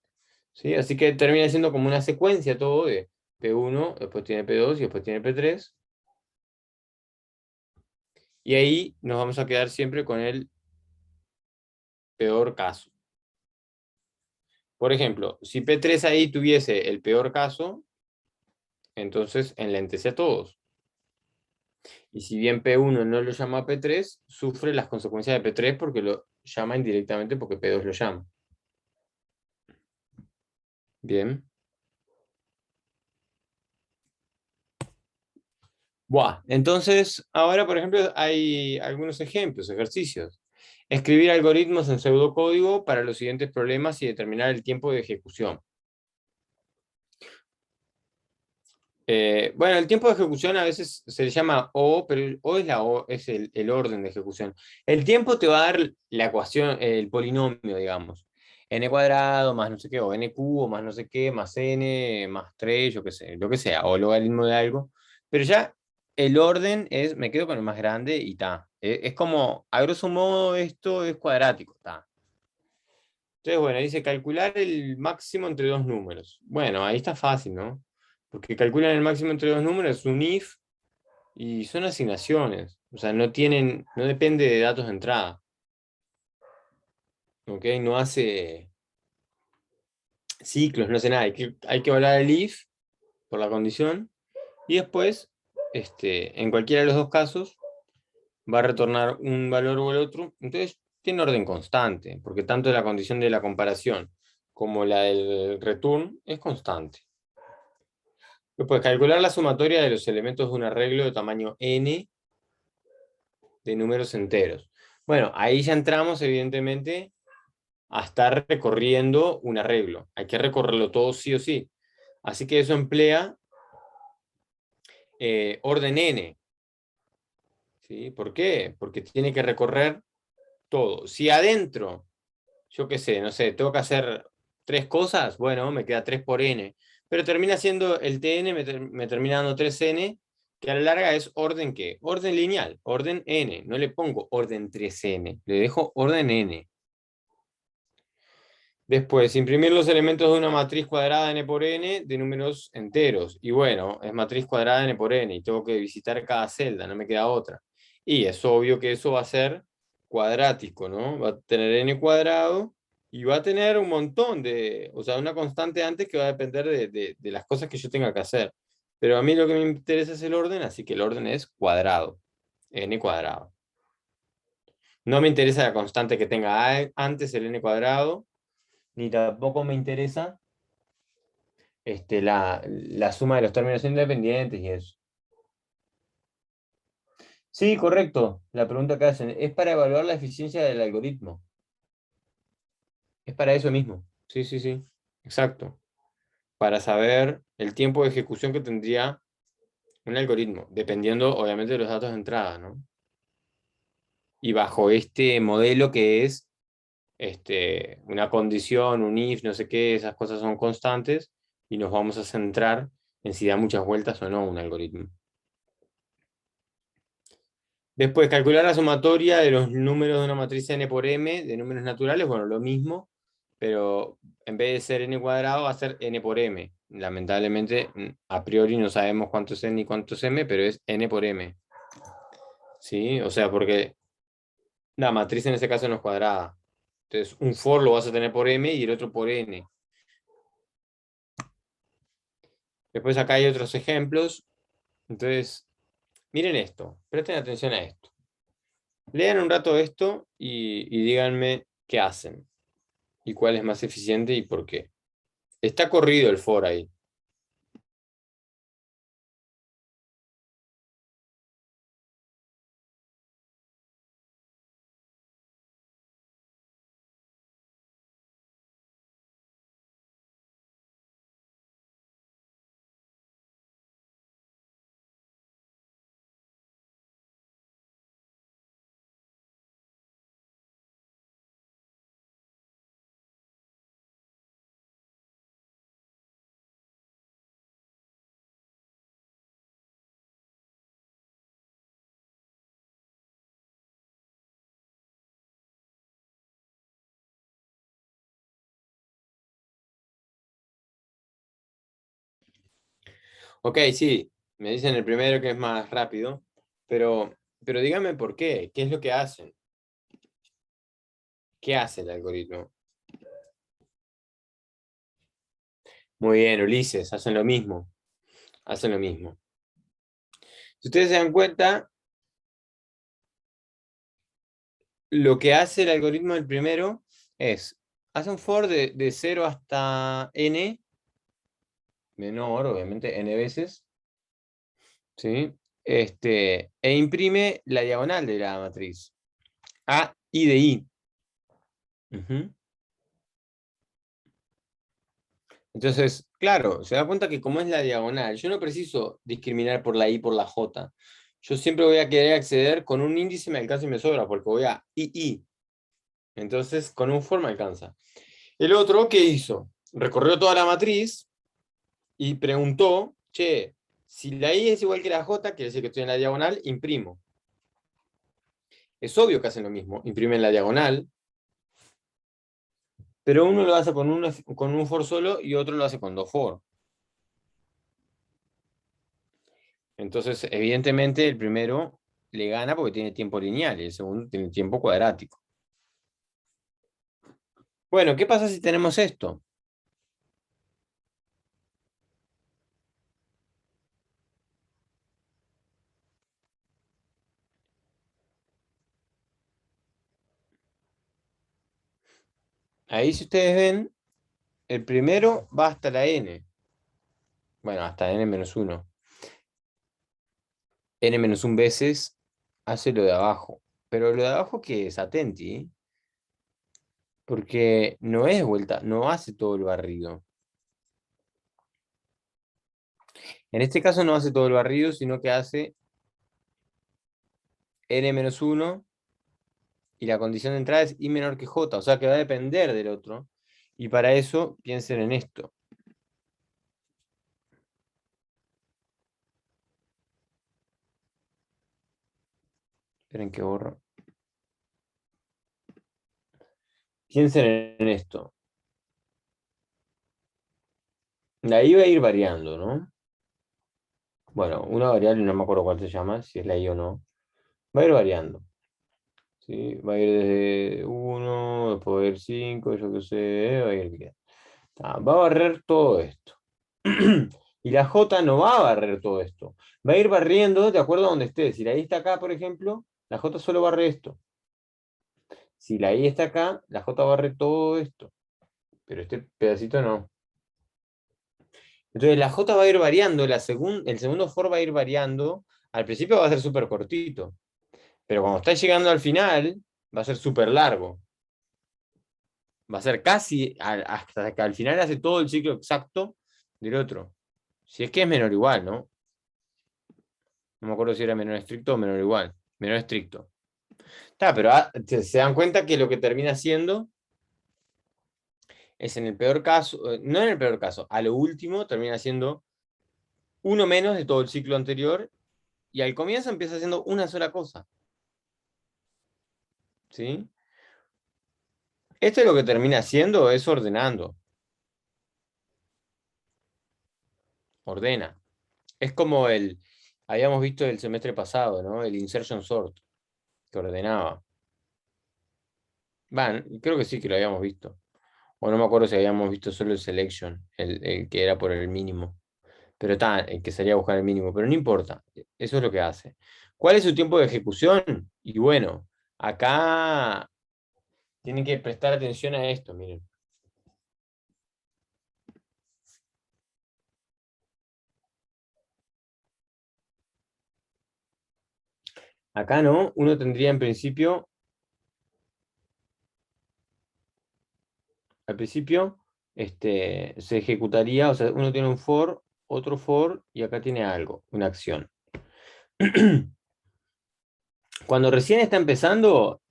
¿Sí? Así que termina siendo como una secuencia todo de P1, después tiene P2 y después tiene P3. Y ahí nos vamos a quedar siempre con el peor caso. Por ejemplo, si P3 ahí tuviese el peor caso, entonces enlentece a todos. Y si bien P1 no lo llama P3, sufre las consecuencias de P3 porque lo llama indirectamente porque P2 lo llama. Bien. Buah. Entonces, ahora, por ejemplo, hay algunos ejemplos, ejercicios. Escribir algoritmos en pseudocódigo para los siguientes problemas y determinar el tiempo de ejecución. Bueno, el tiempo de ejecución a veces se le llama O, pero el O es, es el orden de ejecución. El tiempo te va a dar la ecuación, el polinomio, digamos. N cuadrado más no sé qué, o N cubo más no sé qué, más N, más 3 yo qué sé, lo que sea, o logaritmo de algo. Pero ya el orden es, me quedo con el más grande y ta. Es como, a grosso modo, esto es cuadrático, ta. Entonces, bueno, dice calcular el máximo entre dos números. Bueno, ahí está fácil, ¿no? Porque calculan el máximo entre dos números, es un if, y son asignaciones. O sea, no tienen, no depende de datos de entrada. ¿Ok? No hace ciclos, no hace nada. Hay que evaluar el if por la condición. Y después, en cualquiera de los dos casos, va a retornar un valor o el otro. Entonces, tiene orden constante, porque tanto la condición de la comparación como la del return es constante. Después, calcular la sumatoria de los elementos de un arreglo de tamaño n de números enteros. Bueno, ahí ya entramos, evidentemente, a estar recorriendo un arreglo. Hay que recorrerlo todo sí o sí. Así que eso emplea orden n. ¿Sí? ¿Por qué? Porque tiene que recorrer todo. Si adentro, yo qué sé, no sé, tengo que hacer tres cosas, bueno, me queda 3 por n. Pero termina siendo el tn, me termina dando 3n, que a la larga es orden ¿qué? Orden lineal, orden n. No le pongo orden 3n, le dejo orden n. Después, imprimir los elementos de una matriz cuadrada n por n de números enteros. Y bueno, es matriz cuadrada n por n y tengo que visitar cada celda, no me queda otra. Y es obvio que eso va a ser cuadrático, ¿no? Va a tener n cuadrado y va a tener un montón de, o sea, una constante antes que va a depender de las cosas que yo tenga que hacer. Pero a mí lo que me interesa es el orden, así que el orden es cuadrado, n cuadrado. No me interesa la constante que tenga antes el n cuadrado, ni tampoco me interesa la suma de los términos independientes y eso. Sí, correcto. La pregunta que hacen es para evaluar la eficiencia del algoritmo. Es para eso mismo. Sí, sí, sí. Exacto. Para saber el tiempo de ejecución que tendría un algoritmo, dependiendo obviamente de los datos de entrada, ¿no? Y bajo este modelo que es una condición, un if, no sé qué, esas cosas son constantes y nos vamos a centrar en si da muchas vueltas o no un algoritmo. Después, calcular la sumatoria de los números de una matriz n por m de números naturales, bueno, lo mismo, pero en vez de ser n cuadrado va a ser n por m. Lamentablemente, a priori no sabemos cuánto es n y cuánto es m, pero es n por m. ¿Sí? O sea, porque la matriz en este caso no es cuadrada. Entonces, un for lo vas a tener por m y el otro por n. Después acá hay otros ejemplos. Entonces, miren esto, presten atención a esto. Lean un rato esto y díganme qué hacen y cuál es más eficiente y por qué. Está corrido el for ahí. Ok, sí, me dicen el primero que es más rápido, pero díganme por qué. ¿Qué es lo que hacen? ¿Qué hace el algoritmo? Muy bien, Ulises, hacen lo mismo. Hacen lo mismo. Si ustedes se dan cuenta, lo que hace el algoritmo del primero es, hace un for de 0 hasta n, menor, obviamente, n veces, ¿sí? E imprime la diagonal de la matriz, A I de I. Ujú. Entonces, claro, se da cuenta que como es la diagonal, yo no preciso discriminar por la I por la J. Yo siempre voy a querer acceder con un índice me alcanza y me sobra, porque voy a I. Entonces, con un for me alcanza. El otro, ¿qué hizo? Recorrió toda la matriz y preguntó, che, si la I es igual que la J, quiere decir que estoy en la diagonal, imprimo. Es obvio que hacen lo mismo, imprimen la diagonal, pero uno lo hace con un for solo y otro lo hace con dos for. Entonces, evidentemente, el primero le gana porque tiene tiempo lineal y el segundo tiene tiempo cuadrático. Bueno, ¿qué pasa si tenemos esto? Ahí, si ustedes ven, el primero va hasta la n. Bueno, hasta n-1. N-1 veces hace lo de abajo. Pero lo de abajo, ¿qué es? Atenti, porque no es vuelta, no hace todo el barrido. En este caso no hace todo el barrido, sino que hace n-1 y la condición de entrada es i menor que j, o sea que va a depender del otro. Y para eso piensen en esto. Esperen que borro. Piensen en esto. La i va a ir variando, ¿no? Bueno, una variable, no me acuerdo cuál se llama, si es la i o no. Va a ir variando. ¿Sí? Va a ir desde 1, después va a ir 5, yo qué sé, va a ir bien. Va a barrer todo esto. Y la J no va a barrer todo esto. Va a ir barriendo de acuerdo a donde esté. Si la I está acá, por ejemplo, la J solo barre esto. Si la I está acá, la J barre todo esto. Pero este pedacito no. Entonces la J va a ir variando, el segundo for va a ir variando. Al principio va a ser súper cortito. Pero cuando está llegando al final, va a ser súper largo. Va a ser casi hasta que al final hace todo el ciclo exacto del otro. Si es que es menor o igual, ¿no? No me acuerdo si era menor estricto o menor igual. Menor estricto. Está, pero se dan cuenta que lo que termina siendo es en el peor caso, no en el peor caso, a lo último termina siendo uno menos de todo el ciclo anterior y al comienzo empieza haciendo una sola cosa. ¿Sí? Esto es lo que termina haciendo, es ordenando. Ordena. Es como habíamos visto el semestre pasado, ¿no? El insertion sort, que ordenaba. Bueno, creo que sí que lo habíamos visto. O no me acuerdo si habíamos visto solo el selection, el que era por el mínimo. Pero está, el que salía a buscar el mínimo. Pero no importa, eso es lo que hace. ¿Cuál es su tiempo de ejecución? Y bueno, acá tienen que prestar atención a esto, miren. Acá no, uno tendría en principio, al principio, se ejecutaría, o sea, uno tiene un for, otro for, y acá tiene algo, una acción. Cuando recién está empezando,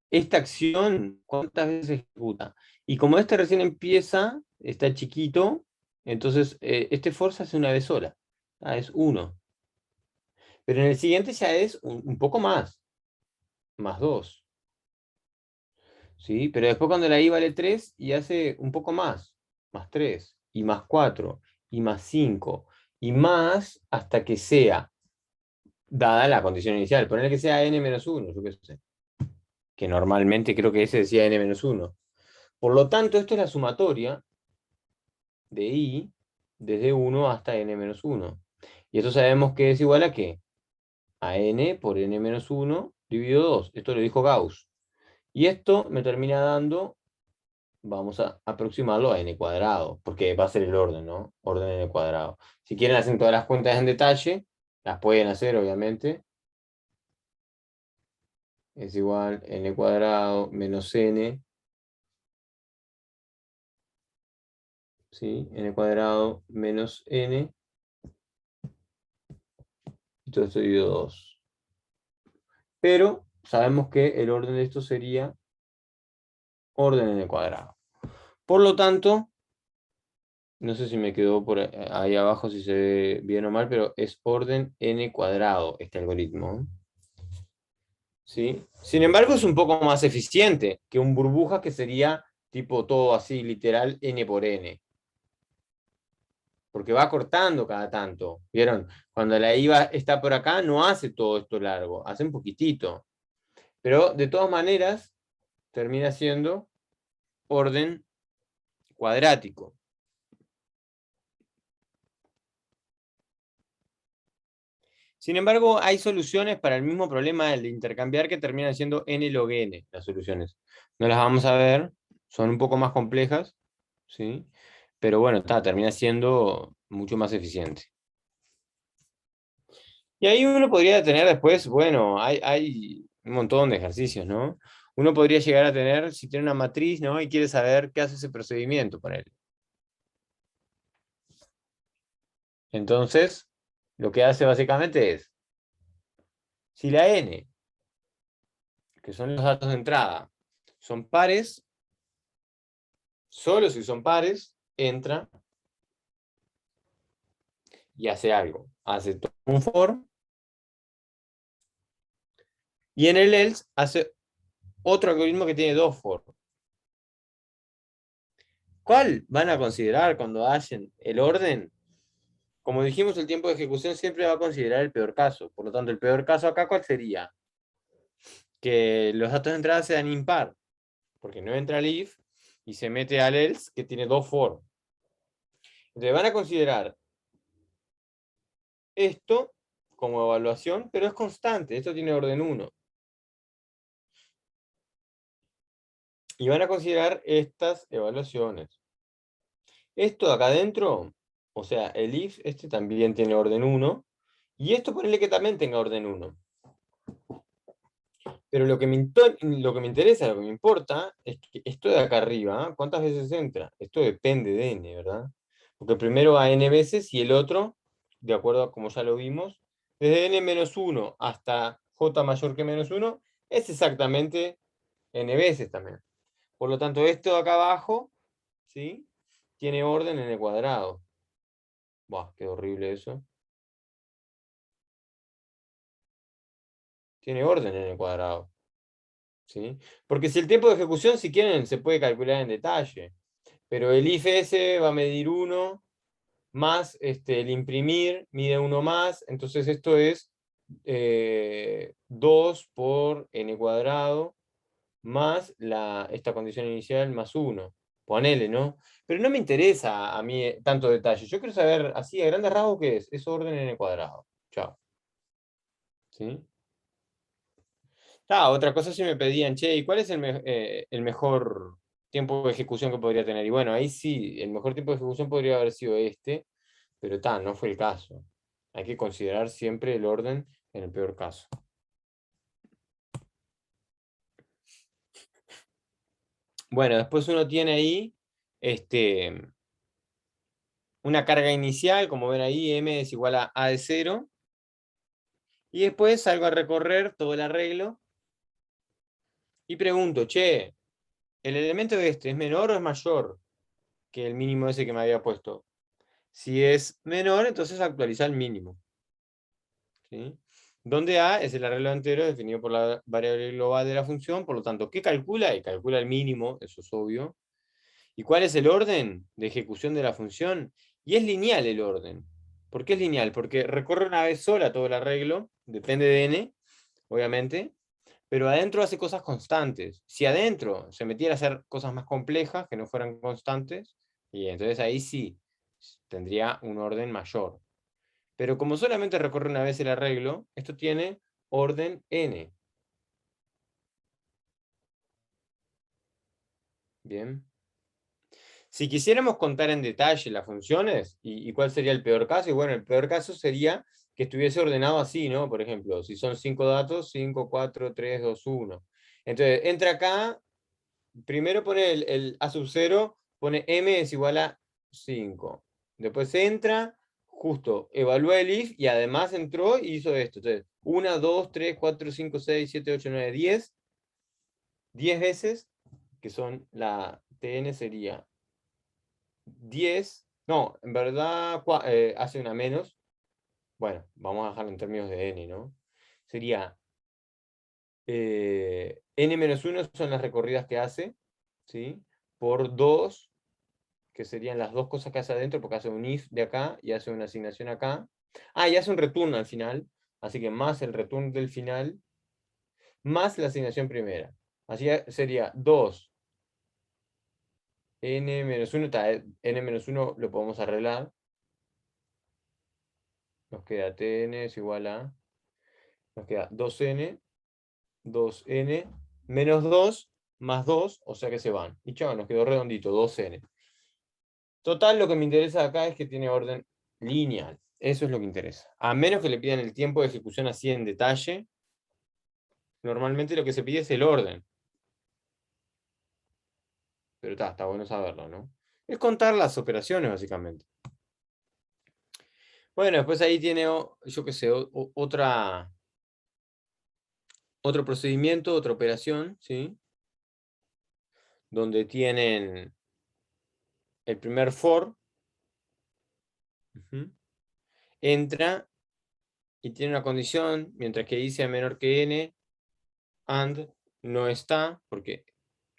esta acción, ¿cuántas veces se ejecuta? Y como este recién empieza, está chiquito, entonces este for se hace una vez sola. Es uno. Pero en el siguiente ya es un poco más dos. ¿Sí? Pero después cuando la i vale 3 y hace un poco más 3 y más 4 y más 5 y más hasta que sea, dada la condición inicial, poner que sea n-1, yo qué sé, que normalmente creo que ese decía n-1. Por lo tanto, esto es la sumatoria de i desde 1 hasta n-1. Y eso sabemos que es igual a qué? A n por n-1 dividido 2. Esto lo dijo Gauss. Y esto me termina dando, vamos a aproximarlo a n cuadrado, porque va a ser el orden, ¿no? Orden n cuadrado. Si quieren hacer todas las cuentas en detalle, las pueden hacer, obviamente. Es igual n cuadrado menos n ¿sí? N cuadrado menos n, y todo esto dividido 2. Pero sabemos que el orden de esto sería orden n cuadrado. Por lo tanto, no sé si me quedó por ahí abajo si se ve bien o mal, pero es orden n cuadrado este algoritmo. ¿Sí? Sin embargo, es un poco más eficiente que un burbuja que sería tipo todo así, literal, n por n. Porque va cortando cada tanto. ¿Vieron? Cuando la IVA está por acá, no hace todo esto largo, hace un poquitito. Pero de todas maneras, termina siendo orden cuadrático. Sin embargo, hay soluciones para el mismo problema del de intercambiar que terminan siendo n log n, las soluciones. No las vamos a ver, son un poco más complejas, ¿sí? Pero bueno, termina siendo mucho más eficiente. Y ahí uno podría tener después, bueno, hay un montón de ejercicios, ¿no? Uno podría llegar a tener, si tiene una matriz, ¿no? Y quiere saber qué hace ese procedimiento para él. Entonces, lo que hace básicamente es, si la n, que son los datos de entrada, son pares, solo si son pares, entra y hace algo. Hace todo un for, y en el else hace otro algoritmo que tiene dos for. ¿Cuál van a considerar cuando hacen el orden? Como dijimos, el tiempo de ejecución siempre va a considerar el peor caso. Por lo tanto, el peor caso acá, ¿cuál sería? Que los datos de entrada sean impar, porque no entra el if y se mete al else que tiene dos for. Entonces van a considerar esto como evaluación, pero es constante. Esto tiene orden 1. Y van a considerar estas evaluaciones. Esto de acá adentro, o sea, el if, este también tiene orden 1. Y esto ponele que también tenga orden 1. Pero lo que me interesa, lo que me importa, es que esto de acá arriba, ¿cuántas veces entra? Esto depende de n, ¿verdad? Porque primero va n veces y el otro, de acuerdo a como ya lo vimos, desde n menos 1 hasta j mayor que menos 1, es exactamente n veces también. Por lo tanto, esto de acá abajo, ¿sí? Tiene orden n cuadrado. Buah, qué horrible eso. Tiene orden n cuadrado. ¿Sí? Porque si el tiempo de ejecución, si quieren, se puede calcular en detalle. Pero el IFS va a medir 1 más el imprimir, mide 1 más, entonces esto es 2 por n cuadrado más esta condición inicial más 1. Ponele, ¿no? Pero no me interesa a mí tanto detalle. Yo quiero saber, así, a grandes rasgos, qué es. Es orden n cuadrado. Chao. ¿Sí? Otra cosa si me pedían, che, ¿y cuál es el mejor tiempo de ejecución que podría tener? Y bueno, ahí sí, el mejor tiempo de ejecución podría haber sido este, pero no fue el caso. Hay que considerar siempre el orden en el peor caso. Bueno, después uno tiene ahí una carga inicial, como ven ahí, m es igual a de 0. Y después salgo a recorrer todo el arreglo y pregunto, che, ¿el elemento este es menor o es mayor que el mínimo ese que me había puesto? Si es menor, entonces actualiza el mínimo. ¿Sí? Donde A es el arreglo entero definido por la variable global de la función, por lo tanto, ¿qué calcula? Y calcula el mínimo, eso es obvio. ¿Y cuál es el orden de ejecución de la función? Y es lineal el orden. ¿Por qué es lineal? Porque recorre una vez sola todo el arreglo, depende de n, obviamente, pero adentro hace cosas constantes. Si adentro se metiera a hacer cosas más complejas que no fueran constantes, y entonces ahí sí tendría un orden mayor. Pero como solamente recorre una vez el arreglo, esto tiene orden n. Bien. Si quisiéramos contar en detalle las funciones, y cuál sería el peor caso, y bueno, el peor caso sería que estuviese ordenado así, ¿no? Por ejemplo, si son 5 datos, 5, 4, 3, 2, 1. Entonces, entra acá, primero pone el A sub 0, pone m es igual a 5. Después entra, justo evalúa el if y además entró y hizo esto. Entonces, 1, 2, 3, 4, 5, 6, 7, 8, 9, 10. 10 veces, que son la TN sería 10. No, en verdad hace una menos. Bueno, vamos a dejarlo en términos de n, ¿no? Sería n-1 son las recorridas que hace, ¿sí? Por 2, que serían las dos cosas que hace adentro, porque hace un if de acá y hace una asignación acá. Ah, y hace un return al final, así que más el return del final, más la asignación primera. Así sería 2 n-1, n-1 lo podemos arreglar. Nos queda tn es igual a, nos queda 2n, 2n, menos 2, más 2, o sea que se van. Y chao, nos quedó redondito, 2n. Total, lo que me interesa acá es que tiene orden lineal. Eso es lo que interesa. A menos que le pidan el tiempo de ejecución así en detalle, normalmente lo que se pide es el orden. Pero está bueno saberlo, ¿no? Es contar las operaciones, básicamente. Bueno, después ahí tiene, yo qué sé, otro procedimiento, otra operación, ¿sí? Donde tienen el primer for, entra y tiene una condición, mientras que i sea menor que n, and no está, porque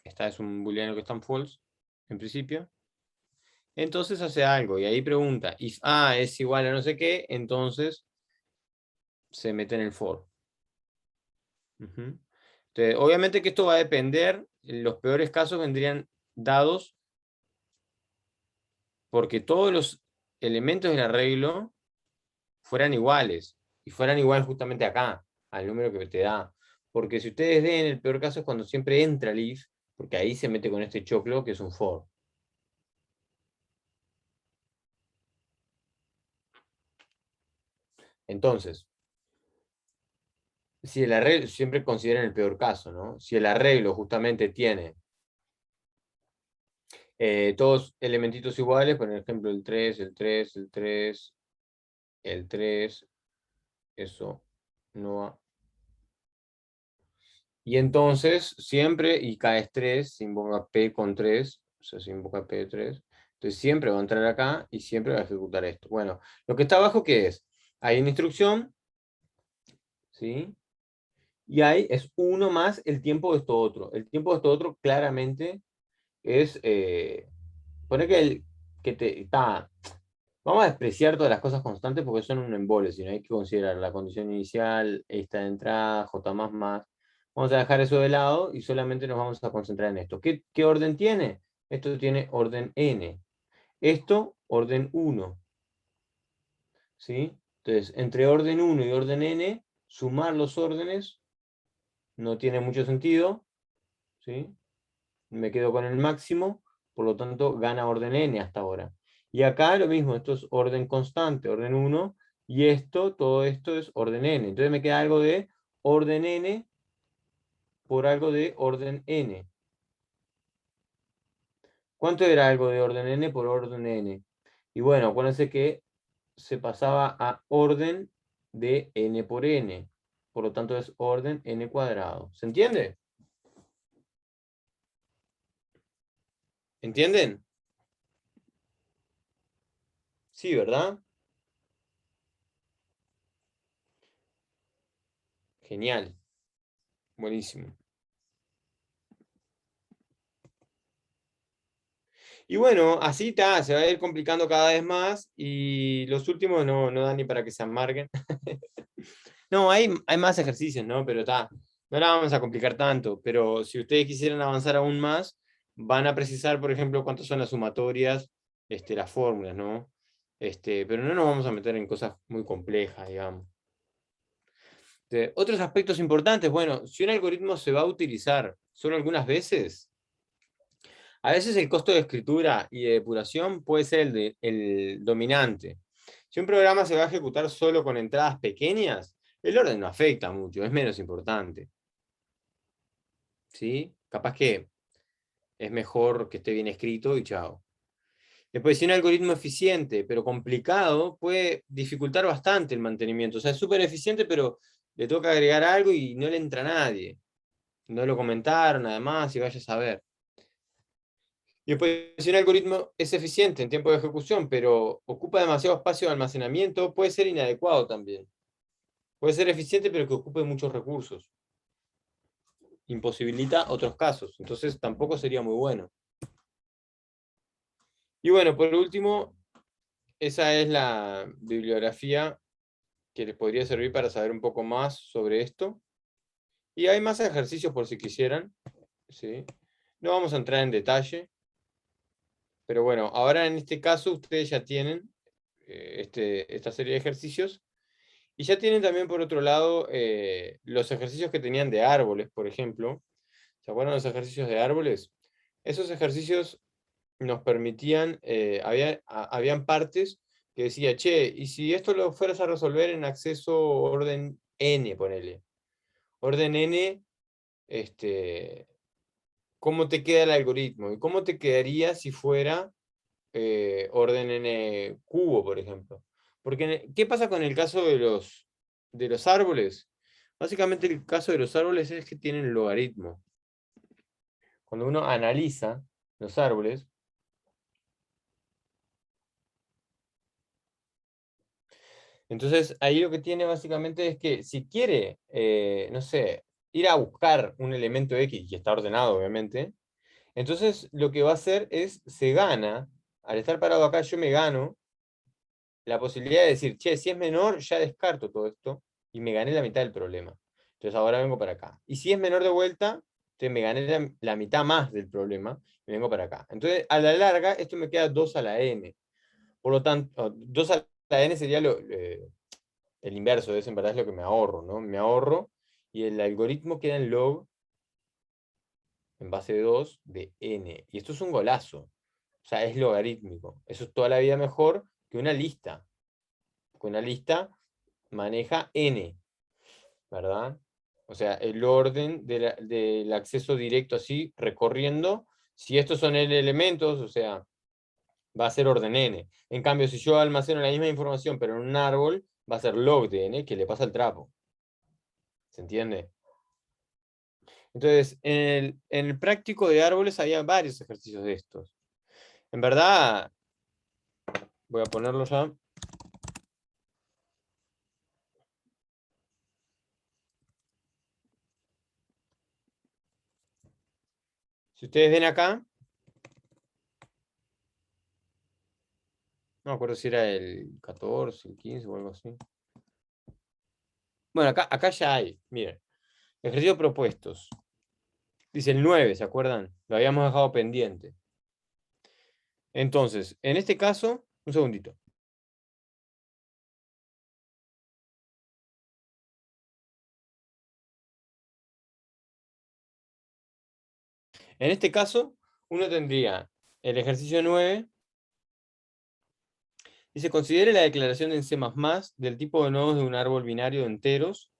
esta es un booleano que está en false, en principio. Entonces hace algo, y ahí pregunta, if a es igual a no sé qué, entonces se mete en el for. Entonces, obviamente que esto va a depender, los peores casos vendrían dados porque todos los elementos del arreglo fueran iguales, y fueran igual justamente acá, al número que te da. Porque si ustedes ven, el peor caso es cuando siempre entra el if, porque ahí se mete con este choclo que es un for. Entonces, si el arreglo, siempre consideren el peor caso, ¿no? Si el arreglo justamente tiene todos elementitos iguales, por ejemplo el 3, el 3, el 3, el 3, eso no va. Y entonces siempre, y K es 3, se invoca P con 3, o sea, se invoca P de 3. Entonces siempre va a entrar acá y siempre va a ejecutar esto. Bueno, lo que está abajo, ¿qué es? Hay una instrucción, ¿sí? Y ahí es uno más el tiempo de esto otro. El tiempo de esto otro claramente es, pone que, que te está. Vamos a despreciar todas las cosas constantes porque son un embole, si no hay que considerar la condición inicial, esta de entrada, J++. Vamos a dejar eso de lado y solamente nos vamos a concentrar en esto. ¿Qué orden tiene? Esto tiene orden n. Esto, orden 1. ¿Sí? Entonces, entre orden 1 y orden n, sumar los órdenes no tiene mucho sentido. ¿Sí? Me quedo con el máximo, por lo tanto gana orden n hasta ahora. Y acá lo mismo, esto es orden constante, orden 1, y esto, todo esto es orden n. Entonces me queda algo de orden n por algo de orden n. ¿Cuánto era algo de orden n por orden n? Y bueno, acuérdense que se pasaba a orden de n por n. Por lo tanto es orden n cuadrado. ¿Se entiende? ¿Entienden? Sí, ¿verdad? Genial. Buenísimo. Y bueno, así está, se va a ir complicando cada vez más y los últimos no dan ni para que se amarguen. No, hay más ejercicios, ¿no? Pero está, no la vamos a complicar tanto, pero si ustedes quisieran avanzar aún más, van a precisar, por ejemplo, cuántas son las sumatorias, las fórmulas, ¿no? Pero no nos vamos a meter en cosas muy complejas, digamos. Otros aspectos importantes, bueno, si un algoritmo se va a utilizar solo algunas veces, a veces el costo de escritura y de depuración puede ser el dominante. Si un programa se va a ejecutar solo con entradas pequeñas, el orden no afecta mucho, es menos importante. ¿Sí? Capaz que es mejor que esté bien escrito y chao. Después, si un algoritmo eficiente, pero complicado, puede dificultar bastante el mantenimiento. O sea, es súper eficiente, pero le toca agregar algo y no le entra a nadie. No lo comentaron, además, y vaya a saber. Y después, si un algoritmo es eficiente en tiempo de ejecución, pero ocupa demasiado espacio de almacenamiento, puede ser inadecuado también. Puede ser eficiente, pero que ocupe muchos recursos. Imposibilita otros casos. Entonces, tampoco sería muy bueno. Y bueno, por último, esa es la bibliografía que les podría servir para saber un poco más sobre esto. Y hay más ejercicios por si quisieran, ¿sí? No vamos a entrar en detalle, pero bueno, ahora en este caso ustedes ya tienen esta serie de ejercicios y ya tienen también por otro lado los ejercicios que tenían de árboles, por ejemplo. ¿Se acuerdan los ejercicios de árboles? Esos ejercicios nos permitían, habían partes que decía, che, y si esto lo fueras a resolver en acceso orden n, ponele. Orden n, este, ¿cómo te queda el algoritmo? ¿Y cómo te quedaría si fuera orden n cubo, por ejemplo? Porque, ¿qué pasa con el caso de los árboles? Básicamente el caso de los árboles es que tienen logaritmo. Cuando uno analiza los árboles, entonces ahí lo que tiene básicamente es que si quiere, no sé, ir a buscar un elemento X, y está ordenado obviamente, entonces lo que va a hacer es, se gana, al estar parado acá yo me gano la posibilidad de decir, che, si es menor ya descarto todo esto y me gané la mitad del problema. Entonces ahora vengo para acá. Y si es menor de vuelta, entonces me gané la mitad más del problema y vengo para acá. Entonces a la larga esto me queda 2 a la n. Por lo tanto, 2 a la n sería el inverso de eso, en verdad es lo que me ahorro, ¿no? Me ahorro y el algoritmo queda en log en base de 2 de n. Y esto es un golazo. O sea, es logarítmico. Eso es toda la vida mejor que una lista. Porque una lista maneja n, ¿verdad? O sea, el orden del acceso directo así, recorriendo. Si estos son n elementos, o sea, va a ser orden n. En cambio, si yo almaceno la misma información, pero en un árbol, va a ser log de n, que le pasa el trapo. ¿Se entiende? Entonces, en el práctico de árboles había varios ejercicios de estos. En verdad, voy a ponerlo ya. Si ustedes ven acá, no me acuerdo si era el 14, el 15 o algo así. Bueno, acá ya hay, miren, ejercicios propuestos. Dice el 9, ¿se acuerdan? Lo habíamos dejado pendiente. Entonces, en este caso, un segundito. En este caso, uno tendría el ejercicio 9. Dice, considere la declaración en C++ del tipo de nodos de un árbol binario de enteros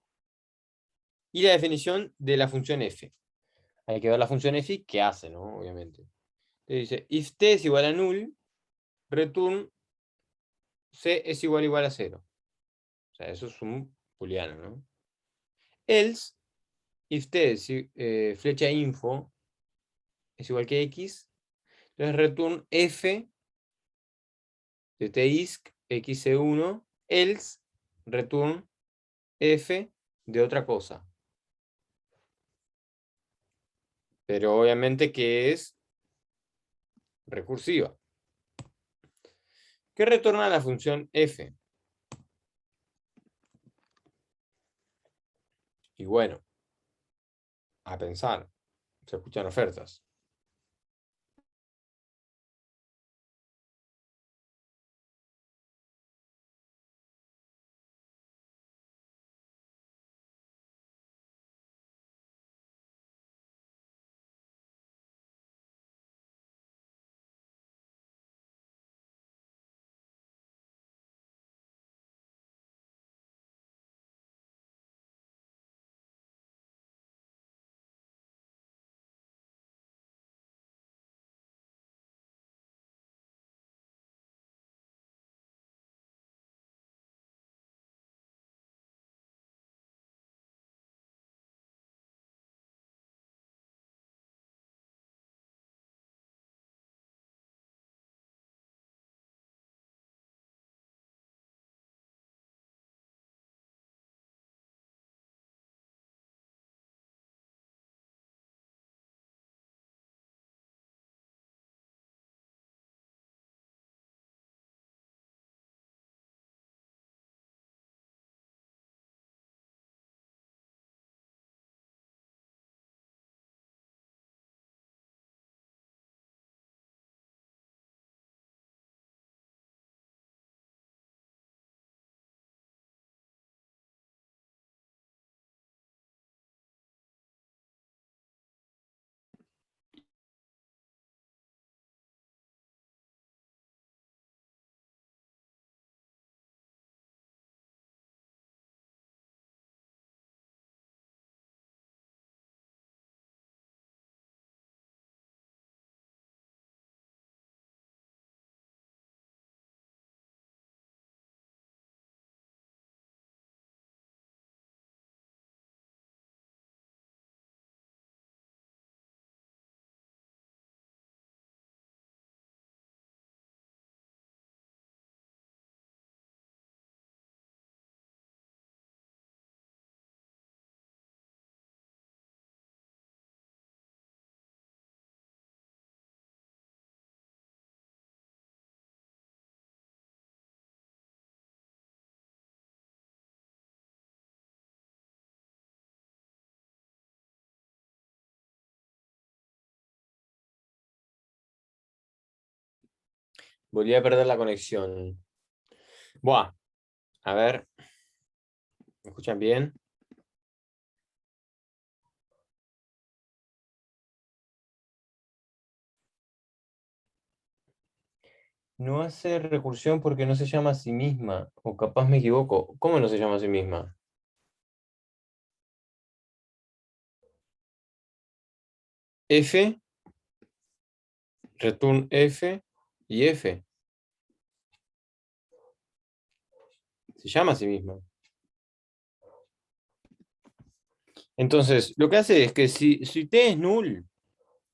y la definición de la función f. Hay que ver la función f qué hace, ¿no? Obviamente. Entonces dice, if t es igual a null, return c es igual a 0. O sea, eso es un booleano, ¿no? Else, if t es flecha info es igual que x, entonces return f de tisc x1, else return f de otra cosa. Pero obviamente que es recursiva. ¿Qué retorna la función f? Y bueno, a pensar, se escuchan ofertas. Volví a perder la conexión. Buah, a ver, ¿me escuchan bien? No hace recursión porque no se llama a sí misma. O capaz me equivoco. ¿Cómo no se llama a sí misma? F, return F y F. Se llama a sí misma. Entonces, lo que hace es que si T es null,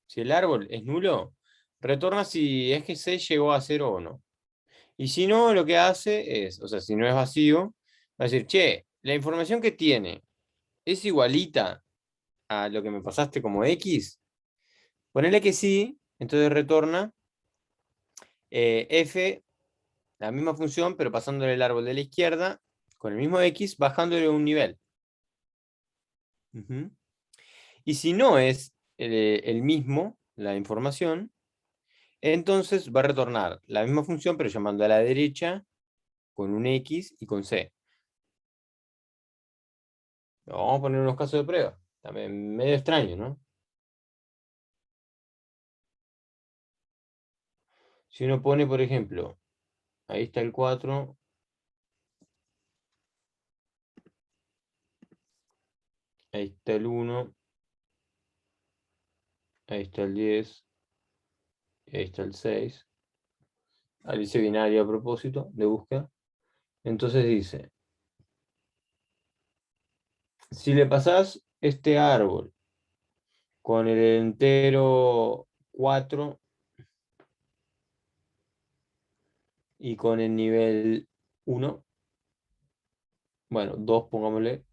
si el árbol es nulo, retorna si es que C llegó a cero o no. Y si no, lo que hace es, o sea, si no es vacío, va a decir, che, la información que tiene es igualita a lo que me pasaste como X. Ponele que sí, entonces retorna F, la misma función, pero pasándole el árbol de la izquierda con el mismo X, bajándole un nivel. Ujú. Y si no es el mismo, la información, entonces va a retornar la misma función, pero llamando a la derecha con un X y con C. Vamos a poner unos casos de prueba. También medio extraño, ¿no? Si uno pone, por ejemplo, ahí está el 4, ahí está el 1, ahí está el 10, y ahí está el 6. Alice binaria a propósito de búsqueda. Entonces dice, si le pasás este árbol con el entero 4 y con el nivel 1, bueno, 2 pongámosle.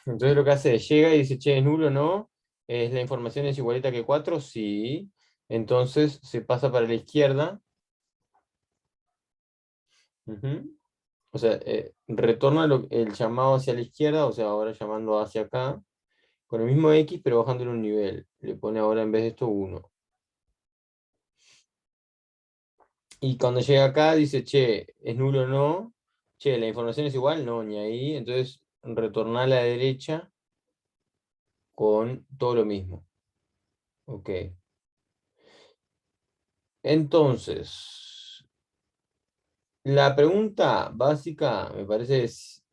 Entonces lo que hace es, llega y dice, che, es nulo, ¿no? ¿Es la información es igualita que 4? Sí. Entonces se pasa para la izquierda. Ujú. O sea, retorna el llamado hacia la izquierda, o sea, ahora llamando hacia acá, con el mismo X, pero bajándole un nivel. Le pone ahora en vez de esto 1. Y cuando llega acá dice, che, ¿es nulo o no? Che, ¿la información es igual? No, ni ahí. Entonces retorna a la derecha con todo lo mismo. Ok. Entonces, la pregunta básica, me parece, es,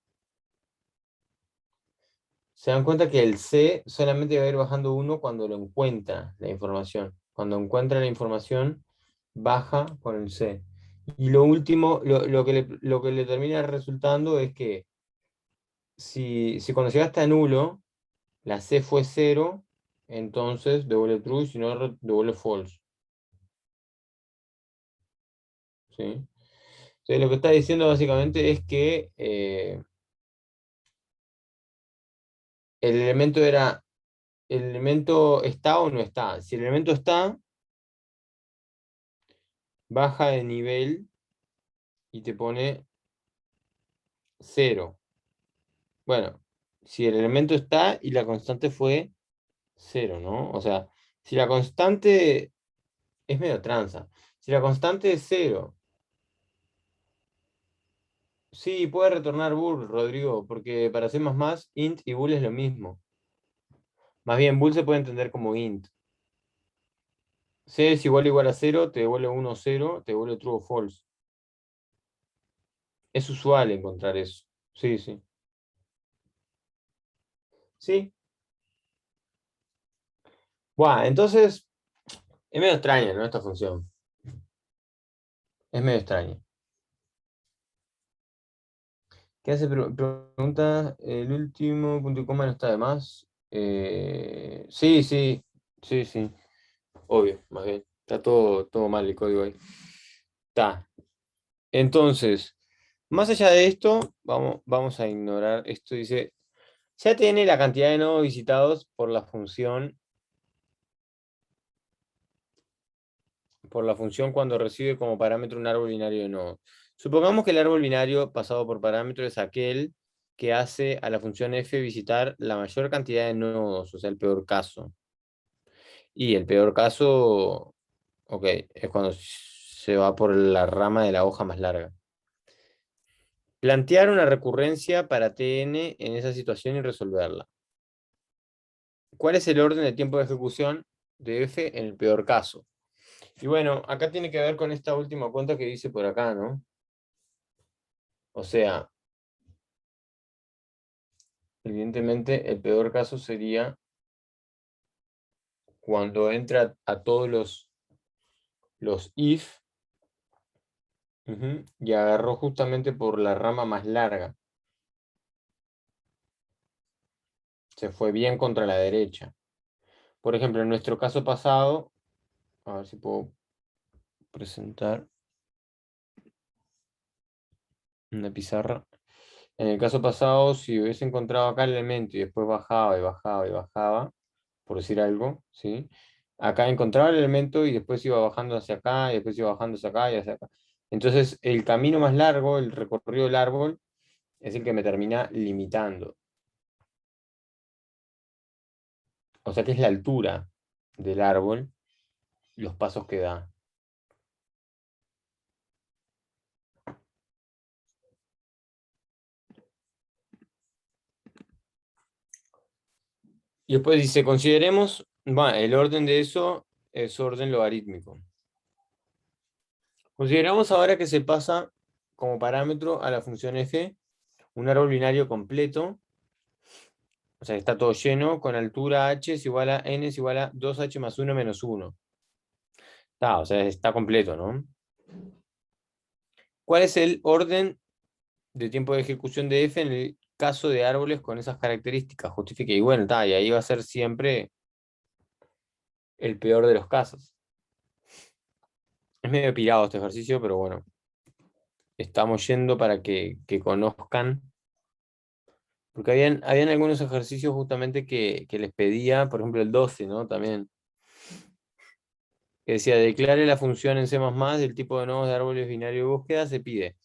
se dan cuenta que el C solamente va a ir bajando uno cuando lo encuentra la información. Cuando encuentra la información, baja con el C. Y lo último, lo que le termina resultando es que si cuando llegaste a nulo, la C fue cero, entonces devuelve true, y si no, devuelve false. ¿Sí? Entonces lo que está diciendo básicamente es que el elemento era, el elemento está o no está. Si el elemento está, baja de nivel y te pone cero. Bueno, si el elemento está y la constante fue cero, ¿no? O sea, si la constante es medio tranza. Si la constante es cero, sí, puede retornar bool, Rodrigo, porque para C++, int y bool es lo mismo. Más bien, bool se puede entender como int. C es igual a cero, te devuelve 1, 0, te devuelve true o false. Es usual encontrar eso. Sí, sí. Sí. Buah, entonces, es medio extraña, ¿no? Esta función. Es medio extraña. ¿Qué hace? Pregunta, el último punto y coma no está de más. Sí, sí, sí, sí. Obvio, más bien. Está todo mal el código ahí. Está. Entonces, más allá de esto, vamos a ignorar esto. Dice, ya tiene la cantidad de nodos visitados por la función cuando recibe como parámetro un árbol binario de nodos. Supongamos que el árbol binario pasado por parámetro es aquel que hace a la función f visitar la mayor cantidad de nodos, o sea, el peor caso. Y el peor caso, Ok, es cuando se va por la rama de la hoja más larga. Plantear una recurrencia para Tn en esa situación y resolverla. ¿Cuál es el orden de tiempo de ejecución de f en el peor caso? Y bueno, acá tiene que ver con esta última cuenta que dice por acá, ¿no? O sea, evidentemente el peor caso sería cuando entra a todos los if, y agarró justamente por la rama más larga. Se fue bien contra la derecha. Por ejemplo, en nuestro caso pasado, a ver si puedo presentar una pizarra. En el caso pasado, si hubiese encontrado acá el elemento y después bajaba y bajaba y bajaba, por decir algo, ¿sí? Acá encontraba el elemento y después iba bajando hacia acá y después iba bajando hacia acá y hacia acá. Entonces, el camino más largo, el recorrido del árbol, es el que me termina limitando. O sea que es la altura del árbol, los pasos que da. Y después dice, consideremos, bueno, el orden de eso es orden logarítmico. Consideramos ahora que se pasa como parámetro a la función f un árbol binario completo, o sea, está todo lleno, con altura h es igual a n es igual a 2h más 1 menos 1. Está, o sea, está completo, ¿no? ¿Cuál es el orden de tiempo de ejecución de f en el caso de árboles con esas características? Justifique. Y bueno, está, y ahí va a ser siempre el peor de los casos. Es medio pirado este ejercicio, pero bueno, estamos yendo para que conozcan. Porque habían algunos ejercicios justamente que les pedía, por ejemplo el 12, ¿no? También, que decía, declare la función en C++ del tipo de nodos de árboles binarios de búsqueda, se pide.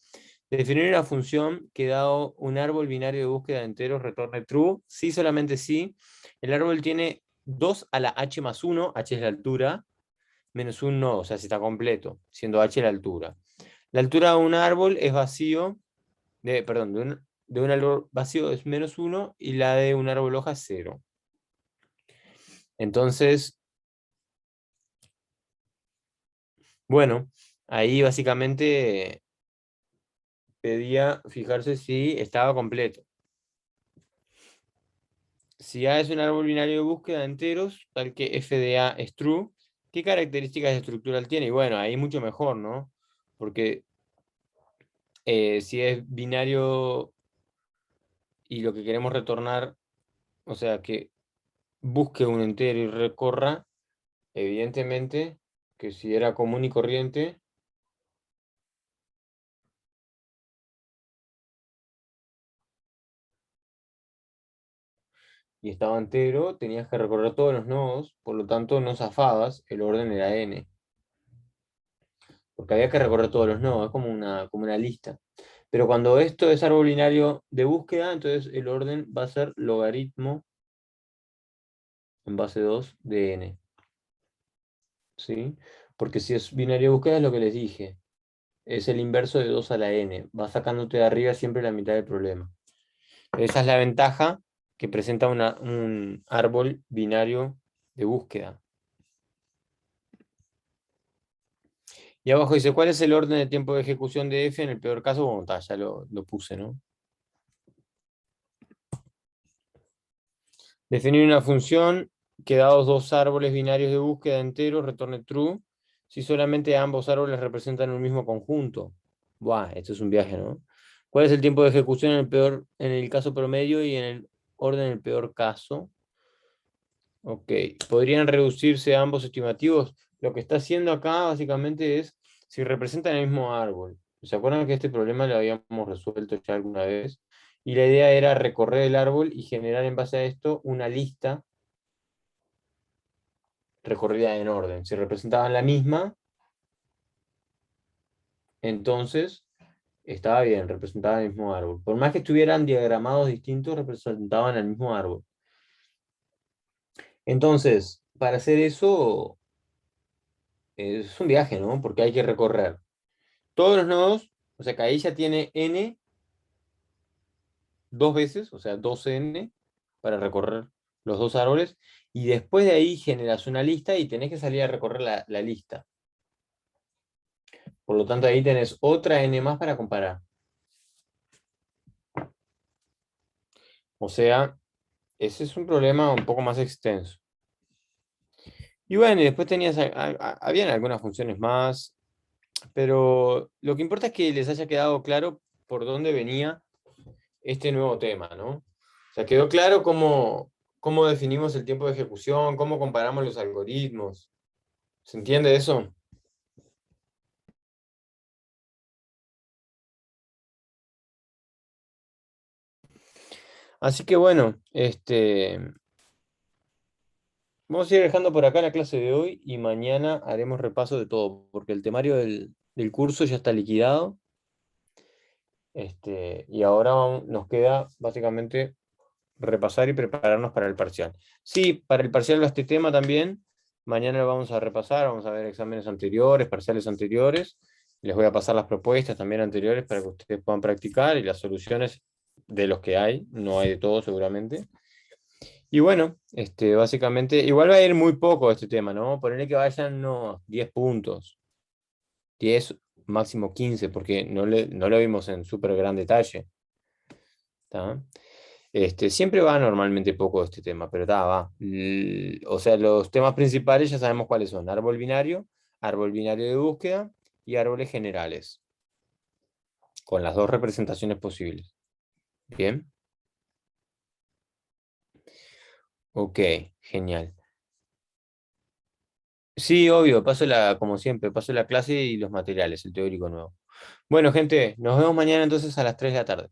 Definir una función que dado un árbol binario de búsqueda de enteros retorne true, sí, solamente sí. El árbol tiene 2 a la h más 1, h es la altura, menos un nodo, o sea, si está completo, siendo h la altura. La altura de un árbol es vacío, perdón, de un árbol vacío es menos 1 y la de un árbol hoja es 0. Entonces, bueno, ahí básicamente pedía fijarse si estaba completo. Si A es un árbol binario de búsqueda de enteros, tal que f de A es true, ¿qué características estructural tiene? Y bueno, ahí mucho mejor, ¿no? Porque si es binario y lo que queremos retornar, o sea, que busque un entero y recorra, evidentemente que si era común y corriente, y estaba entero, tenías que recorrer todos los nodos, por lo tanto no zafabas, el orden era n. Porque había que recorrer todos los nodos, es como una lista. Pero cuando esto es árbol binario de búsqueda, entonces el orden va a ser logaritmo en base 2 de n. ¿Sí? Porque si es binario de búsqueda es lo que les dije. Es el inverso de 2 a la n. Va sacándote de arriba siempre la mitad del problema. Esa es la ventaja que presenta un árbol binario de búsqueda. Y abajo dice, ¿cuál es el orden de tiempo de ejecución de f en el peor caso? Bueno, ya lo puse, ¿no? Definir una función que dados dos árboles binarios de búsqueda enteros retorne true si solamente ambos árboles representan un mismo conjunto. Buah, esto es un viaje, ¿no? ¿Cuál es el tiempo de ejecución en el caso promedio y en el orden en el peor caso? Ok, ¿podrían reducirse ambos estimativos? Lo que está haciendo acá básicamente es si representan el mismo árbol. ¿Se acuerdan que este problema lo habíamos resuelto ya alguna vez? Y la idea era recorrer el árbol y generar en base a esto una lista recorrida en orden. Si representaban la misma, entonces estaba bien, representaban el mismo árbol. Por más que estuvieran diagramados distintos, representaban el mismo árbol. Entonces, para hacer eso, es un viaje, ¿no? Porque hay que recorrer todos los nodos, o sea que ahí ya tiene n dos veces, o sea, 2n para recorrer los dos árboles, y después de ahí generas una lista y tenés que salir a recorrer la lista. Por lo tanto, ahí tenés otra n más para comparar. O sea, ese es un problema un poco más extenso. Y bueno, y después tenías, habían algunas funciones más, pero lo que importa es que les haya quedado claro por dónde venía este nuevo tema, ¿no? O sea, quedó claro cómo definimos el tiempo de ejecución, cómo comparamos los algoritmos. ¿Se entiende eso? Así que bueno, vamos a ir dejando por acá la clase de hoy y mañana haremos repaso de todo, porque el temario del curso ya está liquidado, y ahora nos queda básicamente repasar y prepararnos para el parcial. Sí, para el parcial va este tema también. Mañana lo vamos a repasar, vamos a ver exámenes anteriores, parciales anteriores. Les voy a pasar las propuestas también anteriores para que ustedes puedan practicar y las soluciones de los que hay. No hay de todo seguramente. Y bueno, básicamente, igual va a ir muy poco este tema, ¿no? Ponerle que vayan no, 10 puntos, 10 máximo 15 porque no lo vimos en súper gran detalle. ¿Tá? Siempre va normalmente poco este tema, pero va. O sea, los temas principales ya sabemos cuáles son: árbol binario de búsqueda y árboles generales, con las dos representaciones posibles. Bien, ok, genial. Sí, obvio, como siempre, paso la clase y los materiales, el teórico nuevo. Bueno, gente, nos vemos mañana entonces a las 3 de la tarde.